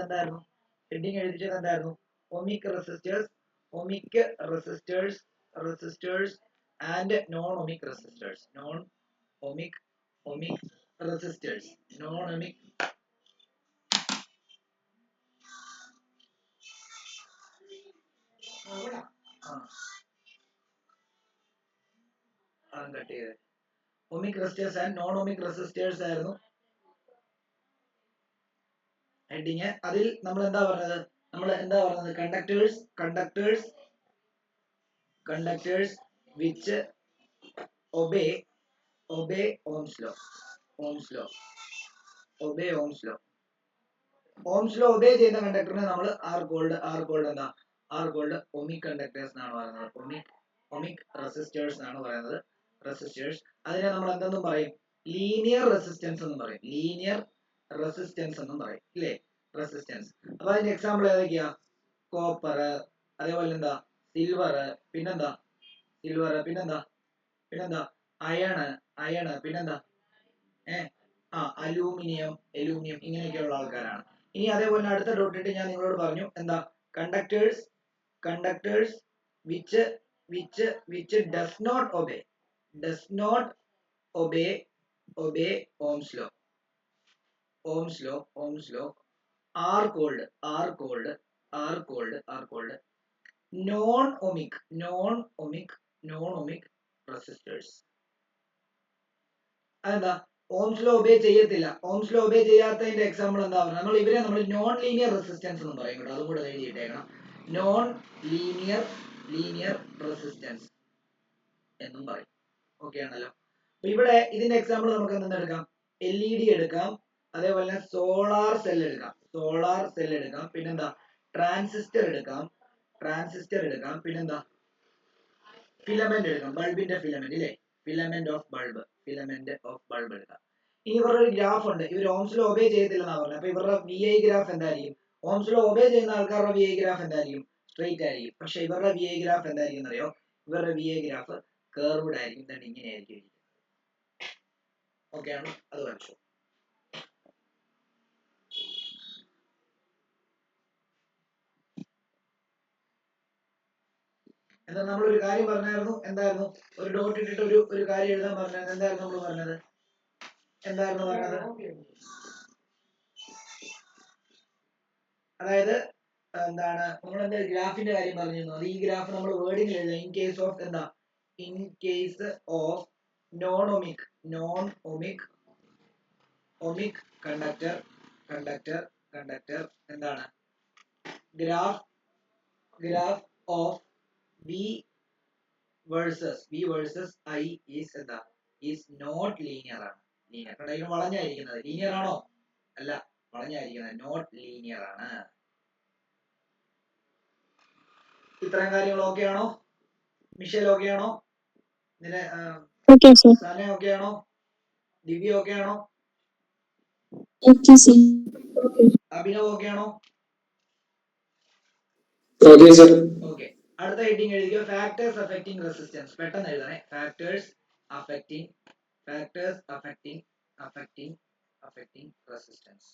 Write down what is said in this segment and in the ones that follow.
എന്തായിരുന്നു ഹെഡിങ് എഴുതിച്ചത് എന്തായിരുന്നു ohmic resistors and non ohmic resistors ohmic resistors non ohmic cut ചെയ്ത് ohmic resistors and non ohmic resistors ആയിരുന്നു heading. അതിൽ നമ്മൾ എന്താ പറഞ്ഞത് conductors which obey Ohm's law obey ചെയ്യുന്ന കണ്ടക്ടറിനെ നമ്മൾ ആർ കോൾഡ് ഒമിക് കണ്ടക്ടേഴ്സ് എന്നാണ് പറയുന്നത്. ഒമിക് റെസിസ്റ്റേഴ്സ് എന്നാണ് പറയുന്നത്. റെസിസ്റ്റേഴ്സ് അതിനെ നമ്മൾ എന്തെന്നും പറയും ലീനിയർ റെസിസ്റ്റൻസ് എന്നും പറയും ഇല്ലേ റെസിസ്റ്റൻസ്. അപ്പൊ അതിന്റെ എക്സാമ്പിൾ ഏതൊക്കെയാ കോപ്പർ, അതേപോലെ എന്താ സിൽവർ, പിന്നെന്താ അയണ്, പിന്നെന്താ അലൂമിനിയം ഇങ്ങനെയൊക്കെയുള്ള ആൾക്കാരാണ്. ഇനി അതേപോലെ അടുത്ത ഡോട്ടിട്ട് ഞാൻ നിങ്ങളോട് പറഞ്ഞു എന്താ conductors which does not obey Ohm's law are called non-ohmic resistors. അതെന്താ ഓംസ് ലോ ഒബേ ചെയ്യത്തില്ല. ഓംസ് ലോ ഒബേ ചെയ്യാത്തതിന്റെ എക്സാമ്പിൾ എന്താ പറയുക നമ്മൾ നോൺ ലീനിയർ റെസിസ്റ്റൻസ് എന്ന് പറയും കേട്ടോ. അതും കൂടെ എഴുതിയിട്ടേക്കണം. നോൺ ലീനിയർ റെസിസ്റ്റൻസ് എന്നും പറയും. ഓക്കെ ആണല്ലോ. അപ്പൊ ഇവിടെ ഇതിന്റെ എക്സാമ്പിൾ നമുക്ക് എന്തെടുക്കാം LED എടുക്കാം, അതേപോലെ സോളാർ സെൽ എടുക്കാം, പിന്നെന്താ ട്രാൻസിസ്റ്റർ എടുക്കാം, പിന്നെന്താ ഫിലമെന്റ് എടുക്കാം, ബൾബിന്റെ ഫിലമെന്റ് ഇല്ലേ ഫിലമെന്റ് ഓഫ് ബൾബ് എടുക്കാം. ഇനി ഇവരുടെ ഒരു ഗ്രാഫ് ഉണ്ട്. ഇവർ ഓംസ് ലോ ഒബേ ചെയ്യത്തില്ലെന്നാ പറഞ്ഞത്. അപ്പൊ ഇവരുടെ VI ഗ്രാഫ് എന്തായിരിക്കും? ഓംസ് ലോ ഒബേ ചെയ്യുന്ന ആൾക്കാരുടെ VI ഗ്രാഫ് എന്തായിരിക്കും? സ്ട്രെയിറ്റ് ആയിരിക്കും. പക്ഷെ ഇവരുടെ VI ഗ്രാഫ് എന്തായിരിക്കും എന്നറിയോ? ഇവരുടെ VI ഗ്രാഫ് കർവ്ഡ് ആയിരിക്കും. തന്നെ ഇങ്ങനെ ആയിരിക്കും. ഓക്കെ ആണോ? അത് വരച്ചു. എന്താ നമ്മളൊരു കാര്യം പറഞ്ഞായിരുന്നു. എന്തായിരുന്നു? ഒരു ഡോട്ട് ഇട്ടിട്ട് ഒരു കാര്യം എഴുതാൻ പറഞ്ഞത് എന്തായിരുന്നു നമ്മൾ പറഞ്ഞത്? അതായത് എന്താണ് നമ്മൾ എന്താ ഗ്രാഫിന്റെ കാര്യം പറഞ്ഞിരുന്നു. അത് ഈ ഗ്രാഫ് നമ്മൾ വേർഡിംഗ് എഴുതാം. In case of non ohmic conductor എന്താണ് graph of V versus I is not linear ആണ്. ലീനിയർ വളഞ്ഞായിരിക്കുന്നത്. ലീനിയർ ആണോ? അല്ല, വളഞ്ഞായിരിക്കുന്നത്. നോട്ട് ലീനിയർ ആണ്. ഇത്രയും കാര്യങ്ങൾ ഓക്കെ ആണോ? മിഷേൽ ഓക്കെ ആണോ? സന ഓക്കെ ആണോ? ദിവ്യ ഓക്കെ ആണോ? അഭിനവ് ഓക്കെ ആണോ? ഓക്കെ. അടുത്ത ഹെഡിങ് എഴുതിയോ ഫാക്ടേഴ്സ് അഫക്റ്റിംഗ് റെസിസ്റ്റൻസ്. പെട്ടെന്ന് എഴുതണേ. Factors affecting resistance.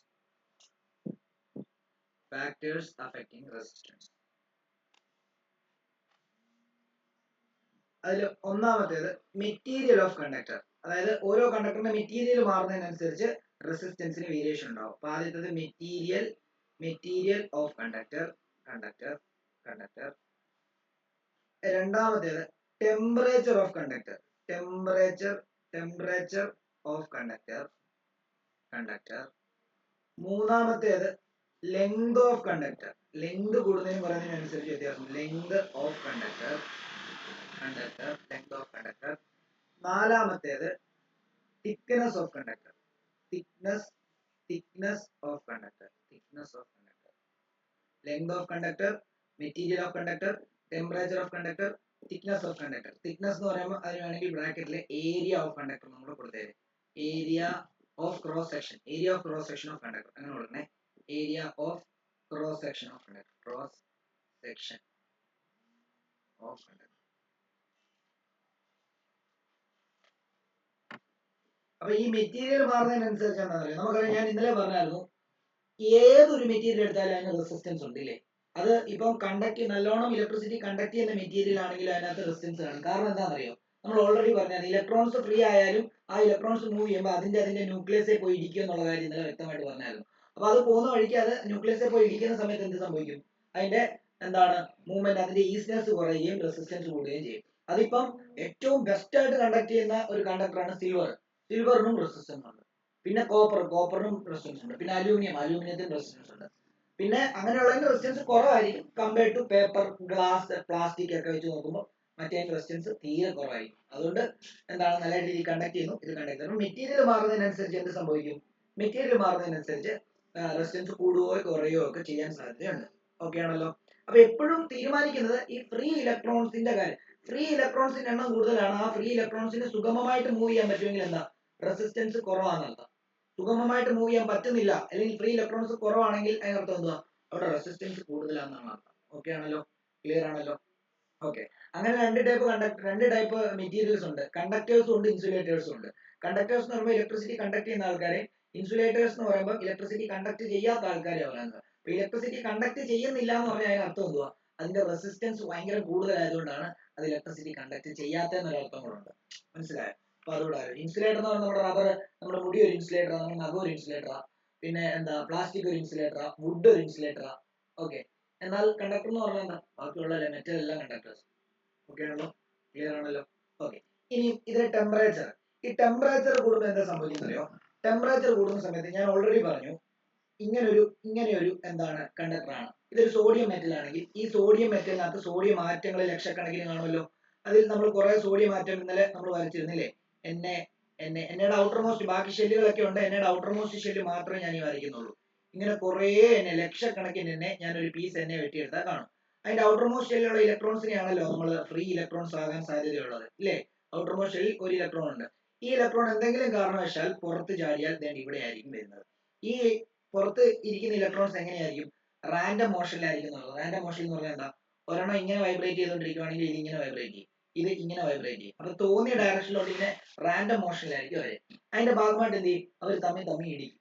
അതിൽ ഒന്നാമത്തേത് മെറ്റീരിയൽ ഓഫ് കണ്ടക്ടർ. അതായത് ഓരോ കണ്ടക്ടറിന്റെ മെറ്റീരിയൽ മാറുന്നതിനനുസരിച്ച് റെസിസ്റ്റൻസിന് വേരിയേഷൻ ഉണ്ടാവും. അപ്പൊ ആദ്യത്തേത് മെറ്റീരിയൽ ഓഫ് കണ്ടക്ടർ. രണ്ടാമത്തേത് ടെമ്പറേച്ചർ ഓഫ് കണ്ടക്ടർ. മൂന്നാമത്തേത് ലെങ്ത് ഓഫ് കണ്ടക്ടർ. ലെങ്ത് കൂടുന്നതിനും കുറയുന്നതിനനുസരിച്ച് വ്യത്യാസം. Length of conductor. നാലാമത്തേത് thickness of conductor. Length of conductor, material of conductor, temperature of conductor, thickness of conductor. Thickness എന്ന് പറയുമ്പോൾ അതിന് വേണമെങ്കിൽ ബ്രാക്കറ്റിലെ ഏരിയ ഓഫ് കണ്ടക്ടർ നമ്മൾ കൊടുത്തേര്. Area of cross section of conductor അങ്ങനെ കൊടുക്കണേ. Area of cross section of conductor. അപ്പൊ ഈ മെറ്റീരിയൽ മാറുന്നതിനനുസരിച്ച് എന്താ പറയുക നമുക്കറിയാം. ഞാൻ ഇന്നലെ പറഞ്ഞായിരുന്നു ഏതൊരു മെറ്റീരിയൽ എടുത്താലും അതിന് റെസിസ്റ്റൻസ് ഉണ്ട് ഇല്ലേ? അത് ഇപ്പം നല്ലോണം ഇലക്ട്രിസിറ്റി കണ്ടക്ട് ചെയ്യുന്ന മെറ്റീരിയൽ ആണെങ്കിൽ അതിനകത്ത് റെസിസ്റ്റൻസ് കാണും. കാരണം എന്താണെന്നറിയോ? നമ്മൾ ഓൾറെഡി പറഞ്ഞാൽ ഇലക്ട്രോൺസ് ഫ്രീ ആയാലും ആ ഇലക്ട്രോൺസ് മൂവ് ചെയ്യുമ്പോൾ അതിന്റെ ന്യൂക്ലിയസിൽ പോയി ഇടിക്കും എന്നുള്ള കാര്യം ഇന്നലെ വ്യക്തമായിട്ട് പറഞ്ഞായിരുന്നു. അപ്പൊ അത് പോകുന്ന വഴിക്ക് അത് ന്യൂക്ലിയസിൽ പോയി ഇടിക്കുന്ന സമയത്ത് എന്ത് സംഭവിക്കും? അതിന്റെ എന്താണ് മൂവ്മെന്റ്, അതിന്റെ ഈസിനെസ് കുറയുകയും റെസിസ്റ്റൻസ് കൂടുകയും ചെയ്യും. അതിപ്പം ഏറ്റവും ബെസ്റ്റ് ആയിട്ട് കണ്ടക്ട് ചെയ്യുന്ന ഒരു കണ്ടക്ടറാണ് സിൽവർ. സിൽവറിനും റെസിസ്റ്റൻസ് ഉണ്ട്. പിന്നെ കോപ്പറിനും റെസിസ്റ്റൻസ് ഉണ്ട്. പിന്നെ അലൂമിനിയത്തിനും റെസിസ്റ്റൻസ് ഉണ്ട്. പിന്നെ അങ്ങനെയുള്ളതിന്റെ റെസിസ്റ്റൻസ് കുറവായിരിക്കും compared to paper, glass, plastic ഒക്കെ വെച്ച് നോക്കുമ്പോൾ മറ്റേ റെസിസ്റ്റൻസ് തീരെ കുറവായിരിക്കും. അതുകൊണ്ട് എന്താണ് നല്ല രീതിയിൽ കണ്ടക്ട് ചെയ്യുന്നു, ഇത് കണ്ടക്ട് ചെയ്യുന്നു. മെറ്റീരിയൽ മാറുന്നതിനനുസരിച്ച് എന്ത് സംഭവിക്കും? മെറ്റീരിയൽ മാറുന്നതിനനുസരിച്ച് റെസിസ്റ്റൻസ് കൂടുകയോ കുറയുകയോ ഒക്കെ ചെയ്യാൻ സാധ്യതയുണ്ട്. ഓക്കെ ആണല്ലോ? അപ്പൊ എപ്പോഴും തീരുമാനിക്കുന്നത് ഈ ഫ്രീ ഇലക്ട്രോൺസിന്റെ കാര്യം. ഫ്രീ ഇലക്ട്രോൺസിന്റെ എണ്ണം കൂടുതലാണ്. ആ ഫ്രീ ഇലക്ട്രോൺസിന് സുഗമമായിട്ട് മൂവ് ചെയ്യാൻ പറ്റുമെങ്കിൽ എന്താ? റെസിസ്റ്റൻസ് കുറവാണെന്നർത്ഥം. സുഗമമായിട്ട് മൂവ് ചെയ്യാൻ പറ്റുന്നില്ല, അല്ലെങ്കിൽ ഫ്രീ ഇലക്ട്രോൺസ് കുറവാണെങ്കിൽ അതിനർത്ഥം എന്തുവാ? അവിടെ റെസിസ്റ്റൻസ് കൂടുതലാണെന്നാണ് അർത്ഥം. ഓക്കെ ആണല്ലോ? ക്ലിയർ ആണല്ലോ? ഓക്കെ. അങ്ങനെ രണ്ട് ടൈപ്പ് മെറ്റീരിയൽസ് ഉണ്ട്. കണ്ടക്ടേഴ്സും ഉണ്ട്, ഇൻസുലേറ്റേഴ്സും ഉണ്ട്. കണ്ടക്ടേഴ്സ് എന്ന് പറയുമ്പോൾ ഇലക്ട്രിസിറ്റി കണ്ടക്ട് ചെയ്യുന്ന ആൾക്കാരെ, ഇൻസുലേറ്റേഴ്സ് എന്ന് പറയുമ്പോൾ ഇലക്ട്രിസിറ്റി കണ്ടക്ട് ചെയ്യാത്ത ആൾക്കാരെ പറയുന്നത്. അപ്പൊ ഇലക്ട്രിസിറ്റി കണ്ടക്ട് ചെയ്യുന്നില്ല എന്ന് പറഞ്ഞാൽ അതിന് അർത്ഥം എന്തുവാ? അതിന്റെ റെസിസ്റ്റൻസ് ഭയങ്കര കൂടുതലായതുകൊണ്ടാണ് അത് ഇലക്ട്രിസിറ്റി കണ്ടക്ട് ചെയ്യാത്തതെന്നൊരു അർത്ഥം കൂടെ ഉണ്ട്. മനസ്സിലായോ? അപ്പൊ അതുകൂടെ ഇൻസുലേറ്റർ എന്ന് പറഞ്ഞാൽ നമ്മുടെ റബ്ബർ, നമ്മുടെ മുടി ഒരു ഇൻസുലേറ്ററാ, നമ്മുടെ നഖം ഒരു ഇൻസുലേറ്ററാ, പിന്നെ എന്താ പ്ലാസ്റ്റിക് ഒരു ഇൻസുലേറ്ററാ, വുഡ് ഒരു ഇൻസുലേറ്ററാ. ഓക്കെ. എന്നാൽ കണ്ടക്ടർ എന്ന് പറഞ്ഞാൽ എന്താ? ബാക്കിയുള്ള മെറ്റൽ എല്ലാം കണ്ടക്ടേഴ്സ്. ഓക്കെ ആണല്ലോ? ക്ലിയർ ആണല്ലോ? ഓക്കെ. ഇനി ഇതിന്റെ ടെമ്പറേച്ചർ. ഈ ടെമ്പറേച്ചർ കൂടുമ്പോൾ എന്താ സംഭവിക്കുന്നറിയോ? ടെമ്പറേച്ചർ കൂടുന്ന സമയത്ത് ഞാൻ ഓൾറെഡി പറഞ്ഞു, ഇങ്ങനെയൊരു എന്താണ് കണ്ടക്ടറാണ്. ഇതൊരു സോഡിയം മെറ്റൽ ആണെങ്കിൽ ഈ സോഡിയം മെറ്റലിനകത്ത് സോഡിയം ആറ്റങ്ങൾ ലക്ഷക്കണക്കിന് കാണുമല്ലോ. അതിൽ നമ്മൾ കുറെ സോഡിയം ആറ്റം ഇന്നലെ നമ്മൾ വരച്ചിരുന്നില്ലേ? എന്നയുടെ ഔട്ടർ മോസ്റ്റ്, ബാക്കി ഷെല്ലുകളൊക്കെ ഉണ്ട്, എന്നയുടെ ഔട്ടർ മോസ്റ്റ് ഷെല്ല് മാത്രമേ ഞാൻ ഈ വരയ്ക്കുന്നുള്ളൂ. ഇങ്ങനെ കുറേ ലക്ഷക്കണക്കിന് ഞാൻ ഒരു പീസ് എന്നെ വെട്ടിയെടുത്താൽ കാണും. അതിന്റെ ഔട്ടർ മോസ്റ്റ് ഷെല്ലിലുള്ള ഇലക്ട്രോൺസിനെയാണല്ലോ നമ്മൾ ഫ്രീ ഇലക്ട്രോൺസ് ആകാൻ സാധ്യതയുള്ളത് ഇല്ലേ? ഔട്ടർ മോസ്റ്റ് ഷെല്ലിൽ ഒരു ഇലക്ട്രോൺ ഉണ്ട്. ഈ ഇലക്ട്രോൺ എന്തെങ്കിലും കാരണവശാൽ പുറത്ത് ചാടിയാൽ ഇവിടെ ആയിരിക്കും വരുന്നത്. ഈ പുറത്ത് ഇരിക്കുന്ന ഇലക്ട്രോൺസ് എങ്ങനെയായിരിക്കും? റാൻഡം മോഷനിലായിരിക്കും. റാൻഡം മോഷൻ എന്ന് പറഞ്ഞാൽ എന്താ? ഒരെണ്ണം ഇങ്ങനെ വൈബ്രേറ്റ് ചെയ്തുകൊണ്ടിരിക്കുകയാണെങ്കിൽ ഇത് ഇങ്ങനെ വൈബ്രേറ്റ് ചെയ്യും, ഇത് ഇങ്ങനെ വൈബ്രേറ്റ് ചെയ്യും. അപ്പൊ തോന്നിയ ഡയറക്ഷനിലോട്ട് ഇങ്ങനെ റാൻഡം മോഷനിലായിരിക്കും അവര്. അതിന്റെ ഭാഗമായിട്ട് എന്ത് ചെയ്യും? അവർ തമ്മിൽ ഇടിക്കും.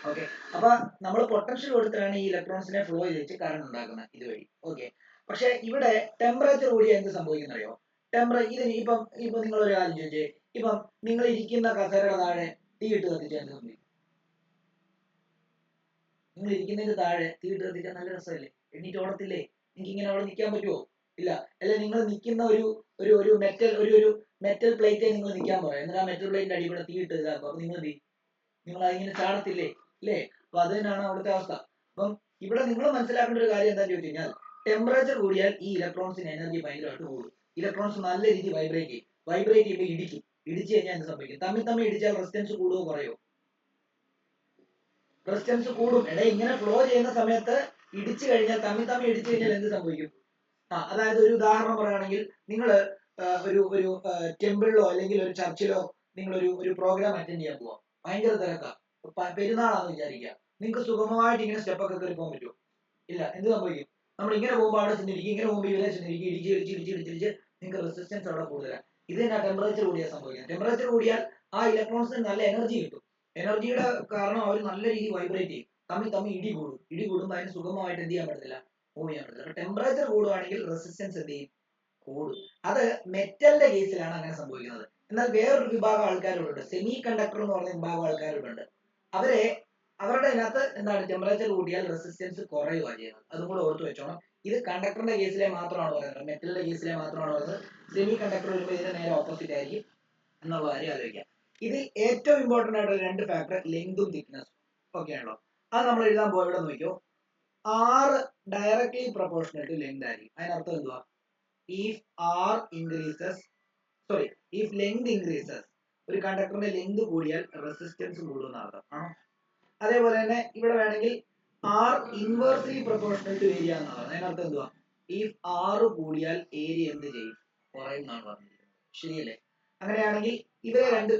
ഓക്കെ. അപ്പൊ നമ്മൾ പൊട്ടൻഷ്യൽ കൊടുത്തിട്ടാണ് ഈ ഇലക്ട്രോൺസിനെ ഫ്ലോ ചെയ്ത് കറണ്ട് ഉണ്ടാക്കുന്നത് ഇതുവഴി. ഓക്കെ. പക്ഷെ ഇവിടെ ടെമ്പറേച്ചർ കൂടിയാൽ എന്ത് സംഭവിക്കുന്നറിയോ? ഇതിന് ഇപ്പം നിങ്ങൾ ഒരു കാര്യം ചോദിച്ചേ, ഇപ്പം നിങ്ങൾ ഇരിക്കുന്ന കസേരയുടെ താഴെ തീ ഇട്ട് കത്തിച്ചാൽ എന്ത് സംഭവിക്കും? നിങ്ങൾ ഇരിക്കുന്നതിന്റെ താഴെ തീ ഇട്ട് കത്തിച്ചാൽ നല്ല രസമല്ലേ? എണീറ്റ് ഓടത്തില്ലേ? നിങ്ങൾക്ക് ഇങ്ങനെ അവിടെ നിൽക്കാൻ പറ്റുമോ? ഇല്ല. അല്ലെ നിങ്ങൾ നിൽക്കുന്ന ഒരു മെറ്റൽ പ്ലേറ്റ് നിങ്ങൾ നിൽക്കാൻ പറയാം, എന്നിട്ട് ആ മെറ്റൽ പ്ലേറ്റിന്റെ അടിയിൽ കൂടെ തീ ഇട്ട് ഇതാക്കും. അപ്പൊ നിങ്ങൾ എന്ത് ചെയ്യും? നിങ്ങൾ അതിങ്ങനെ ചാടത്തില്ലേ? ഇല്ലേ? അപ്പൊ അത് തന്നെയാണ് അവിടുത്തെ അവസ്ഥ. അപ്പം ഇവിടെ നിങ്ങൾ മനസ്സിലാക്കേണ്ട ഒരു കാര്യം എന്താണെന്ന് ചോദിച്ചു കഴിഞ്ഞാൽ, ടെമ്പറേച്ചർ കൂടിയാൽ ഈ ഇലക്ട്രോൺസിന് എനർജി ഭയങ്കരമായിട്ട് കൂടും. ഇലക്ട്രോൺസ് നല്ല രീതിയിൽ വൈബ്രേറ്റ് ചെയ്യുമ്പോൾ ഇടിക്കും. ഇടിച്ചു കഴിഞ്ഞാൽ എന്ത് സംഭവിക്കും? തമ്മിൽ ഇടിച്ചാൽ റെസിസ്റ്റൻസ് കൂടുവോ കുറയോ? റെസിസ്റ്റൻസ് കൂടും. ഇങ്ങനെ ഫ്ലോ ചെയ്യുന്ന സമയത്ത് ഇടിച്ചു കഴിഞ്ഞാൽ ഇടിച്ചു കഴിഞ്ഞാൽ എന്ത് സംഭവിക്കും? അതായത് ഒരു ഉദാഹരണം പറയുകയാണെങ്കിൽ, നിങ്ങൾ ഒരു ടെമ്പിളിലോ അല്ലെങ്കിൽ ഒരു ചർച്ചിലോ നിങ്ങൾ ഒരു പ്രോഗ്രാം അറ്റൻഡ് ചെയ്യാൻ പോവാം. ഭയങ്കര തിരക്കാ, പെരുന്നാളാണെന്ന് വിചാരിക്കുക. നിങ്ങൾക്ക് സുഗമമായിട്ട് ഇങ്ങനെ സ്റ്റെപ്പൊക്കെ കയറി പോകാൻ പറ്റുമോ? ഇല്ല. എന്ത് സംഭവിക്കും? നമ്മൾ ഇങ്ങനെ പോകുമ്പോൾ അവിടെ ചെന്നിരിക്കും, ഇങ്ങനെ പോകുമ്പോൾ ഇവിടെ ചെന്നിരിക്കും, ഇടിച്ച് നിങ്ങൾക്ക് റെസിസ്റ്റൻസ് അവിടെ കൂടുതലാണ്. ഇത് തന്നെ ടെമ്പറേച്ചർ കൂടിയാൽ സംഭവിക്കുന്നത്. ടെമ്പറേച്ചർ കൂടിയാൽ ആ ഇലക്ട്രോൺസിന് നല്ല എനർജി കിട്ടും. എനർജിയുടെ കാരണം അവർ നല്ല രീതിയിൽ വൈബ്രേറ്റ് ചെയ്യും. തമ്മിൽ ഇടി കൂടുമ്പോൾ അതിന് സുഗമമായിട്ട് എന്ത് ചെയ്യാൻ പറ്റത്തില്ല? മൂവ് ചെയ്യാൻ പറ്റത്തില്ല. അപ്പൊ ടെമ്പറേച്ചർ കൂടുവാണെങ്കിൽ റെസിസ്റ്റൻസ് എന്ത് ചെയ്യും? കൂടും. അത് മെറ്റലിന്റെ കേസിലാണ് അങ്ങനെ സംഭവിക്കുന്നത്. എന്നാൽ വേറൊരു വിഭാഗം ആൾക്കാരോടുണ്ട്, സെമി കണ്ടക്ടർ എന്ന് പറഞ്ഞ വിഭാഗം ആൾക്കാരോടുണ്ട്. അവരുടെ അതിനകത്ത് എന്താണ്? ടെമ്പറേച്ചർ കൂടിയാൽ റെസിസ്റ്റൻസ് കുറയുകയാണ് ചെയ്യുന്നത്. അതും കൂടെ ഓർത്ത് വെച്ചോണം. ഇത് കണ്ടക്ടറിന്റെ കേസിലെ മാത്രമാണ് പറയുന്നത്, മെറ്റലിന്റെ കേസിലെ മാത്രമാണ് പറയുന്നത്. സെമി കണ്ടക്ടർ വരുമ്പോൾ ഇതിന്റെ നേരെ ഓപ്പോസിറ്റ് ആയിരിക്കും എന്നുള്ള കാര്യം ആലോചിക്കാം. ഇതിൽ ഏറ്റവും ഇമ്പോർട്ടന്റ് ആയിട്ടുള്ള രണ്ട് ഫാക്ടർ ലെങ്തും തിക്നെസ്സും. ഓക്കെ ആണല്ലോ? അത് നമ്മൾ എഴുതാൻ പോകും. ഇവിടെ നോക്കിയോ, R directly proportional to length ആയിരിക്കും. അതിനർത്ഥം എന്തുവാ? if length increases, ഒരു കണ്ടക്ടറിന്റെ ലെങ്ത് കൂടിയാൽ റെസിസ്റ്റൻസ് കൂടുന്ന അർത്ഥം ആണോ? അതേപോലെ തന്നെ ഇവിടെ വേണമെങ്കിൽ R inversely proportional to area എന്നാണ് പറയുന്നത്. അതിനർത്ഥം എന്തുവാ? if R കൂടിയാൽ ഏരിയ എന്ത് ചെയ്യും? കുറയും എന്നാണ് പറഞ്ഞിരിക്കുന്നത്. ശരിയല്ലേ? അങ്ങനെയാണെങ്കിൽ ഇവരെ രണ്ട്,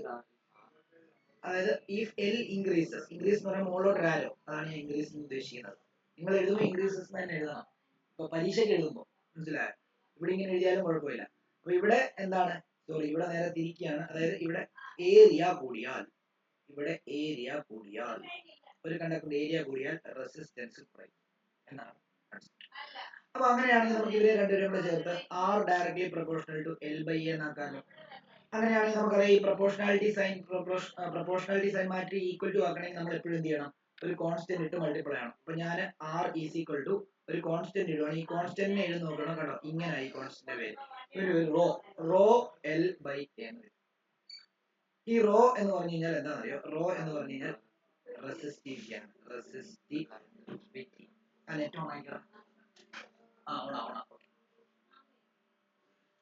അതായത് if L increases, ഇൻക്രീസ് എന്ന് പറയുമ്പോൾ മുകളിലോട്ട് ആരോ, അതാണ് ഞാൻ ഇൻക്രീസ് ഉദ്ദേശിക്കുന്നത്. നിങ്ങൾ എഴുതുമ്പോൾ ഇൻക്രീസസ് തന്നെ എഴുതണം. ഇപ്പൊ പരീക്ഷയ്ക്ക് എഴുതുമ്പോൾ മനസ്സിലായോ? ഇവിടെ ഇങ്ങനെ എഴുതിയാലും കുഴപ്പമില്ല. അപ്പൊ ഇവിടെ എന്താണ്? ഇവിടെ നേരെ തിരിക്കുകയാണ്. അതായത് ഇവിടെ ഏരിയ കൂടിയാൽ ഒരു കണ്ടക്ടറിന്റെ ഏരിയ കൂടിയാൽ റെസിസ്റ്റൻസ് കുറയും എന്നാണ്. അപ്പൊ അങ്ങനെയാണെങ്കിൽ നമുക്ക് ഇവരെ രണ്ടുപേരും കൂടെ ചേർത്ത് are directly proportional to L by A എന്നാക്കാമല്ലോ. അങ്ങനെയാണെങ്കിൽ നമുക്കറിയാം ഈ പ്രൊപ്പോർഷണാലിറ്റി സൈൻ മാറ്റി ഈക്വൽ ടു ആക്കണമെങ്കിൽ നമ്മൾ എപ്പോഴും എന്ത് ചെയ്യണം, ഒരു കോൺസ്റ്റന്റ് ഇട്ട് മൾട്ടിപ്ലൈ ചെയ്യണം. അപ്പൊ ഞാൻ ആർ ഈസ് ഈക്വൽ ടു ഒരു കോൺസ്റ്റന്റ് ഇടുവാണ്. ഈ കോൺസ്റ്റന്റിനെ എഴുതി നോക്കണം, കണ്ടോ ഇങ്ങനെ ഈ കോൺസ്റ്റന്റ് പേര് ഒരു റോ എൽ ബൈ എ എന്ന് വരും. ഈ റോ എന്ന് പറഞ്ഞു കഴിഞ്ഞാൽ എന്താണെന്നറിയോ, റോ എന്ന് പറഞ്ഞു കഴിഞ്ഞാൽ റെസിസ്റ്റിവിറ്റി ആണ്. റെസിസ്റ്റിവിറ്റി ആ നെറ്റ് ഓൺ ആയിക്കണം.